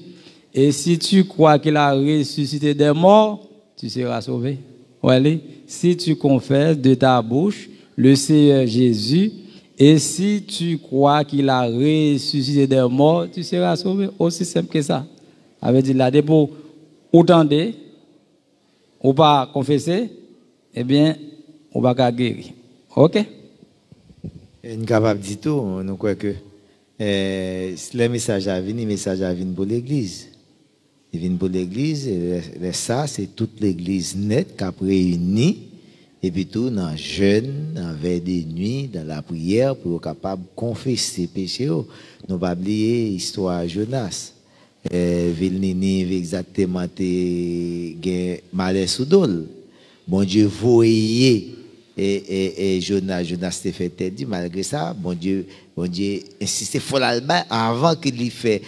et si tu crois qu'il a ressuscité des morts, tu seras sauvé. Voilà. Si tu confesses de ta bouche le Seigneur Jésus, et si tu crois qu'il a ressuscité des morts, tu seras sauvé. Aussi simple que ça. Avait dit là, pour autant de, ou pas confesser, eh bien, on va pas guérir. OK? Nous capable de dire tout, nous croyons que les messages à venir, les messages à venir pour l'église. Ils viennent pour l'église, et ça, c'est toute l'église nette qui a réuni, et puis tout, dans le jeûne, dans la veille des nuits, dans la prière, pour être capable de confesser péché. Nous pas oublier l'histoire de Jonas. Ville Ninive exactement malais sous dol. Bon Dieu voyait et Jonas s'est fait dit malgré ça bon Dieu insistait fort là avant qu'il fait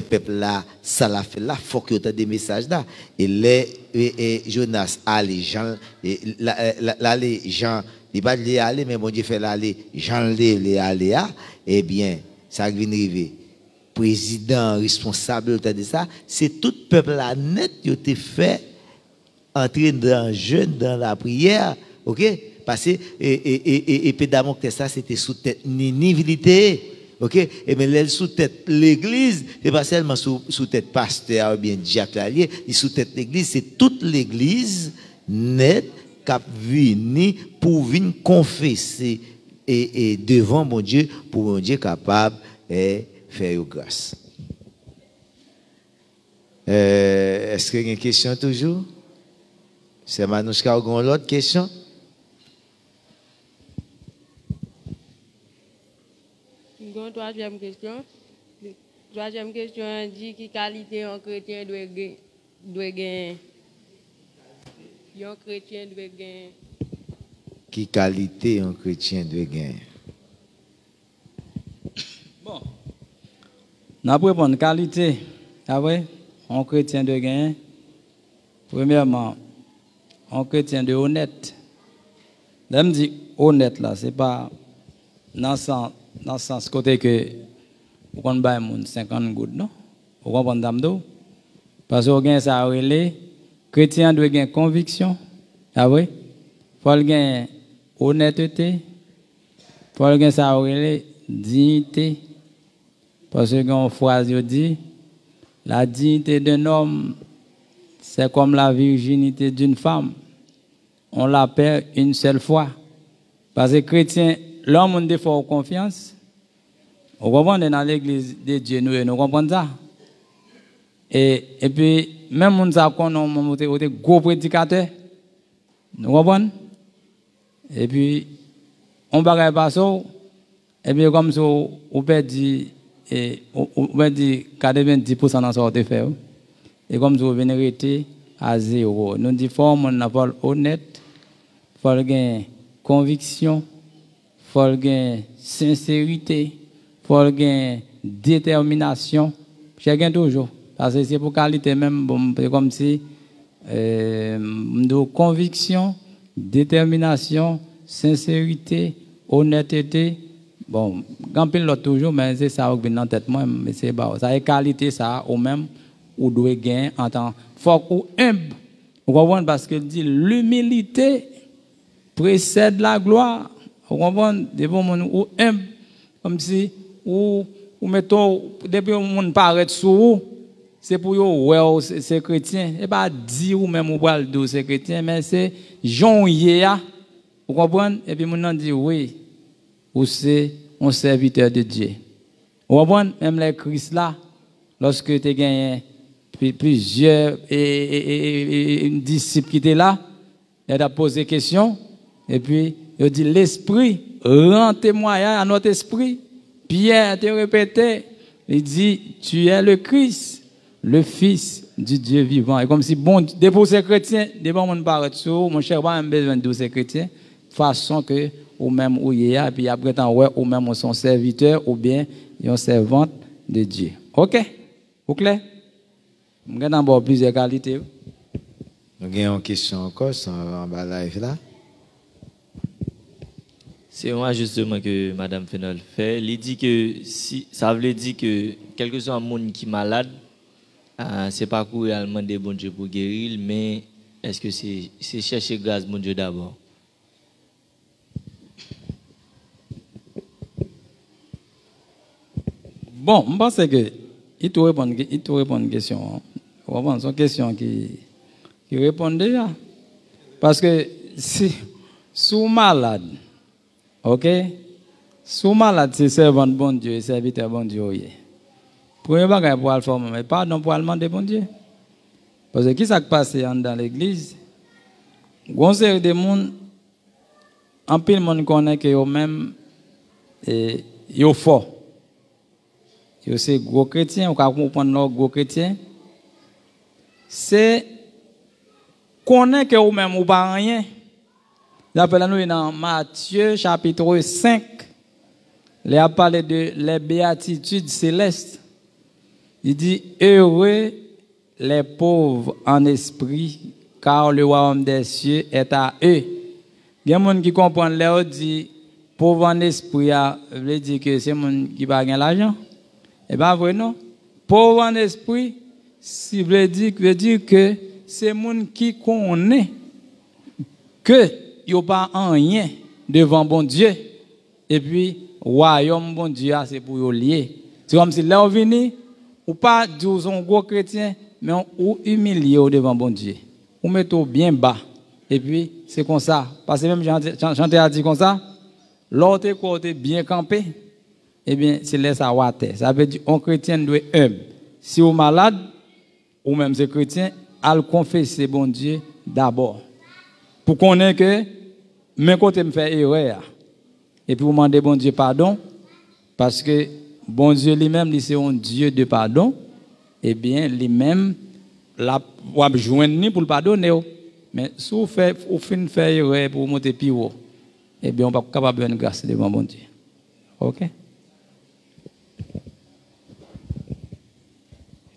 peuple là ça l'a fait là faut qu'il y ait des messages là et Jonas allait Jean les gens il pas les aller mais bon Dieu fait l'aller Jean les aller et bien ça vient arriver président responsable de ça c'est tout peuple là net qui a été fait entrer dans le jeûne dans la prière OK parce que et pédamoclès ça c'était sous tête Ninive OK et mais elle sous tête l'église c'est pas seulement sous tête pasteur ou bien diacre allié sous tête l'église c'est toute l'église net qui vient pour venir confesser et devant mon Dieu pour mon Dieu capable et faire grâce. Est-ce qu'il y a une question toujours? C'est Manouchka ou une autre question? Une troisième question. Troisième question dit quelle qualité un chrétien doit gagner. Un chrétien doit gagner. qui qualité un chrétien doit gagner? Bon, nous répondre qualité. Ah ouais, un chrétien de gain. Premièrement, un chrétien de honnête. Là, me dit honnête là, c'est pas dans le sens côté que vous comprenez 50 gouttes, non? Vous comprenez d'amdo? Parce que vous avez ça relé, chrétien doit gagner conviction. Ah oui? Faut gagner honnêteté. Faut gagner ça relé dignité. Parce que une phrase dit la dignité d'un homme c'est comme la virginité d'une femme. On la perd une seule fois. Parce que chrétien, l'homme a des fois confiance. Vous comprenez dans l'église de Dieu, nous comprenons ça. Et puis, même nous avons des gros prédicateurs. Nous comprenons. Et puis, on ne va pas ça. Et puis, comme ça, on peut dire 90% dans ce qu'on fait. Et comme ça, on vient arrêter à zéro. Nous disons, on n'a pas honnête, il faut avoir conviction, il faut avoir sincérité, il faut avoir détermination. Chacun toujours. Parce que c'est pour qualité même, c'est comme si conviction, détermination, sincérité, honnêteté. Bon, quand on l'autre toujours, mais c'est ça qui vient dans la tête, moi, mais c'est bon. Ça est qualité, ça, ou même, ou doit gagner en tant fort ou humble. Vous comprenez? Parce qu'il dit l'humilité précède la gloire. Vous comprenez? Des bons gens ou humble, comme si, ou mettons, depuis que monde paraît sur vous, c'est pour vous, ouais, c'est chrétien. Et pas dire ou même ou pas le dos, c'est chrétien, mais c'est Jean Yéa. Vous comprenez? Et puis, mon dit oui, ou c'est un serviteur de Dieu. Vous comprenez? Même les Christ là, lorsque tu gagné plusieurs disciples qui étaient là, il a posé question, et puis il dit l'Esprit rend témoignage à notre esprit. Pierre te répétait, il dit tu es le Christ, le Fils du Dieu vivant. Et comme si bon, pour ces chrétiens, des bons monde paraît sur, mon cher, pas besoin de ces chrétiens, façon que ou même ou y a, puis après tant ouais, ou même son serviteur ou bien une servante de Dieu. OK? Vous clair? Nous avons plusieurs qualités. Nous avons une question encore sur la live là. C'est un ajustement que Mme Fenol fait. Il dit que si, ça veut dire que quel que soit un monde qui est malade, c'est pas courir à demander bon Dieu pour guérir, mais est-ce que c'est chercher grâce bon Dieu d'abord? Bon, je pense que il te répond une question. C'est une question qui répond déjà. Parce que si sous malade, ok? Sous malade, c'est servant de bon Dieu, serviteur bon Dieu. Premier bagage pour le faire, mais pardon pour le demander bon Dieu. Parce que qui s'est passé dans l'église? Gon série de monde, en pile monde connaît que yo même yo fort. Yo c'est gros chrétien, on peut comprendre leur gros chrétien. C'est connaît que ou même ou pas rien. J'appelle nous dans Matthieu chapitre 5. Il a parlé de les béatitudes célestes. Il dit heureux les pauvres en esprit, car le royaume des cieux est à eux. Il y a des gens qui comprennent, là, dit pauvre en esprit, veut dire que c'est des gens qui n'ont pas l'argent. Eh bien, vrai, non? Pauvre en esprit, si veut dire que c'est des gens qui connaissent que ils n'ont pas rien devant bon Dieu. Et puis, royaume bon Dieu, c'est pour eux lier. C'est comme si là, on vient, ou pas dire un gros chrétien, mais on humilié devant bon Dieu. On met tout bien bas. Et puis, c'est comme ça. Parce que même chanter a dit comme ça, l'autre côté bien campé, eh bien, c'est laisse à water. Ça veut dire un chrétien doit être humble. Si vous êtes malade, ou même ce chrétien, à le confesser bon Dieu d'abord. Pour qu'on ait que, mes côtés me fait erreur. Et puis vous demandez bon Dieu pardon, parce que bon Dieu lui-même, c'est un Dieu de pardon, eh bien, lui-même, la ou joindre pour le pardonner. Mais si vous faites erreur pour monter plus haut, eh bien, on va pas capable de grâce devant bon Dieu. OK?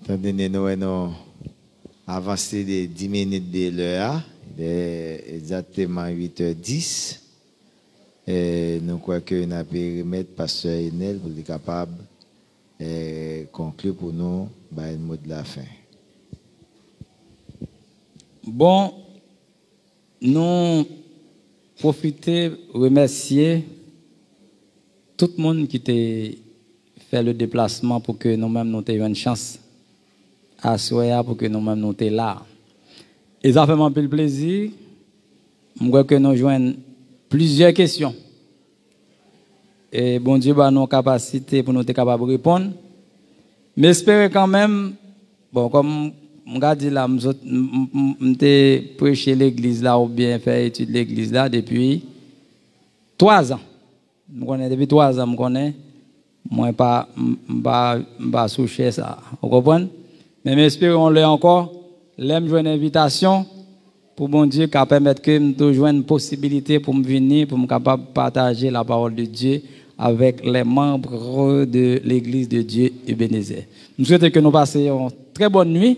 Étant donné nous avons avancé de 10 minutes de l'heure, exactement 8h10, et nous croyons que nous avons remettre Pasteur Enel pour être capable de conclure pour nous par le mot de la fin. Bon, nous profiter, remercier tout le monde qui a fait le déplacement pour que nous-mêmes nous ayons une chance à soya pour que nous-mêmes nous soyons là. Et ça fait un peu plaisir. Je crois que nous joignons plusieurs questions. Et bon Dieu a nos capacités pour nous être capables de répondre. Mais j'espère quand même, bon, comme je dis là, je prêché l'église là ou bien fait étude l'église là depuis 3 ans. Je connais depuis 3 ans, je connais. Moi, pas soucier ça. Vous comprenez? Mais espérons-le encore. L'aime jouer une invitation pour bon Dieu qui permettre que nous jouions une possibilité pour me venir, pour me capable de partager la parole de Dieu avec les membres de l'église de Dieu Ebenezer. Nous souhaitons que nous passions une très bonne nuit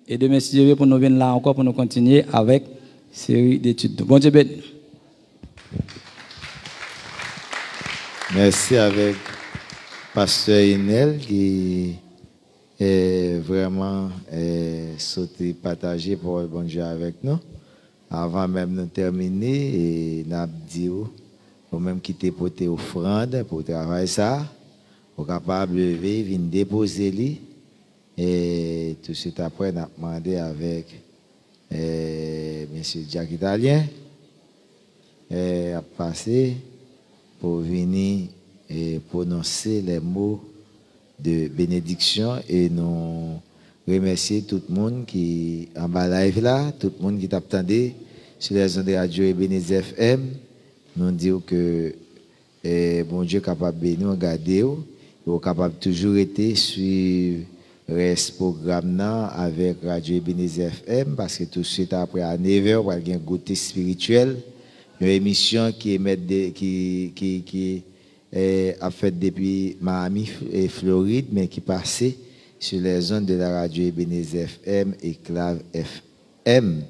et demain, si Dieu veut, pour nous venir là encore pour nous continuer avec une série d'études. Bon Dieu béni. Merci avec Pasteur Enel qui est vraiment sauté, partagé pour le bon Dieu avec nous. Avant même de terminer, et nous avons dit au même qui t'a porté offrande pour travailler ça, au capable de lever, venir déposer lui. Et tout de suite après, nous avons demandé avec M. Jack Italien à passer pour venir et prononcer les mots de bénédiction et nous remercier tout le monde qui est en bas live là, tout le monde qui t'attendait sur les ondes de radio Ebenezer FM. Nous disons que bon Dieu est capable de nous regarder, il est capable toujours être suivre ce programme avec radio Ebenezer FM parce que tout de suite après à 9h, on va avoir un goûter spirituel, une émission qui est qui a fait depuis Miami et Floride, mais qui passait sur les ondes de la radio Ebenezer FM et Clave FM.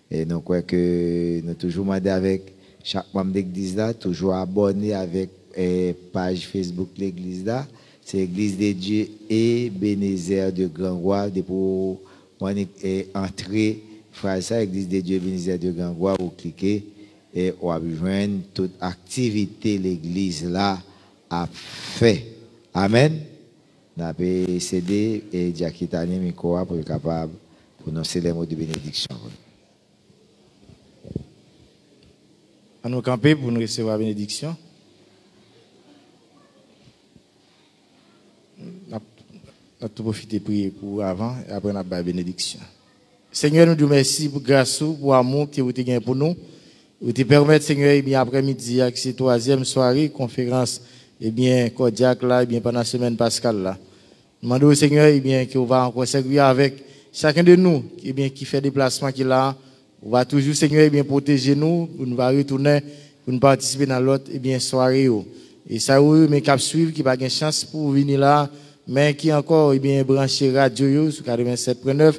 Et nous croyons que nous toujours demandé avec chaque membre de l'église là, toujours abonné avec page Facebook de l'église là. C'est l'église de Dieu Ebenezer de Grand-Roi. Pour entrer, faire ça, l'église de Dieu Ebenezer de Grand-Roi, vous cliquez et on va joindre toute activité l'église là a fait. Amen. Nous avons cédé et Diakitani Mikoa pour être capable de prononcer les mots de bénédiction. À nous camper pour nous recevoir la bénédiction. Nous avons tout profité de prier pour avant et après nous avons la bénédiction. Seigneur, nous te remercions pour grâce, pour l'amour que vous avez gagné pour nous. Vous te permettez, Seigneur, bien après-midi, avec cette 3e soirée, conférence, et bien, Kodiak là, et bien, pendant la semaine pascale là. Nous demandons au Seigneur, et bien, que vous va encore servir avec chacun de nous, et bien, qui fait déplacement qui là. On va toujours, Seigneur, et bien, protéger nous, pour nous va retourner, pour nous participer dans l'autre, et bien, soirée. Et ça, oui, mais cap suivre, qui n'a pas de chance pour venir là, mais qui encore, et bien, branché radio, sur 87.9,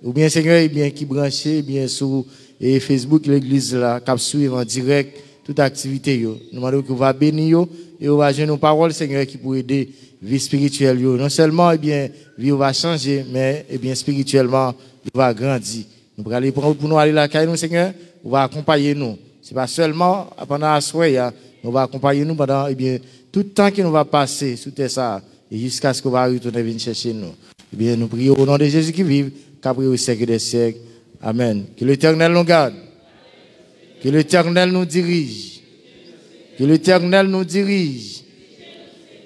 ou bien, Seigneur, et bien, qui branché, bien, sur et Facebook, l'église là, cap suivre en direct toute activité. Nous demandons que vous va bénir et vous va jouer nos paroles, Seigneur, qui pour aider vie spirituelle. Non seulement, eh bien, vie va changer, mais, eh bien, spirituellement, il va grandir. Nous allons aller pour nous aller là, nous, Seigneur, vous va accompagner nous. C'est pas seulement pendant la soirée, nous va accompagner nous pendant, eh bien, tout le temps que nous va passer sous ça, et jusqu'à ce qu'on va retourner venir chercher nous. Eh bien, nous prions au nom de Jésus qui vive, qu'après au siècle des siècles. Amen. Que l'Éternel nous garde. Que l'Éternel nous dirige. Que l'Éternel nous dirige.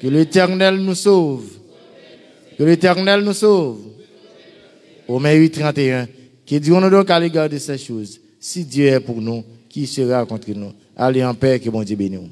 Que l'Éternel nous sauve. Que l'Éternel nous sauve. Romains 8:31. Que disons-nous donc à l'égard de ces choses? Si Dieu est pour nous, qui sera contre nous? Allez en paix, que bon Dieu bénisse.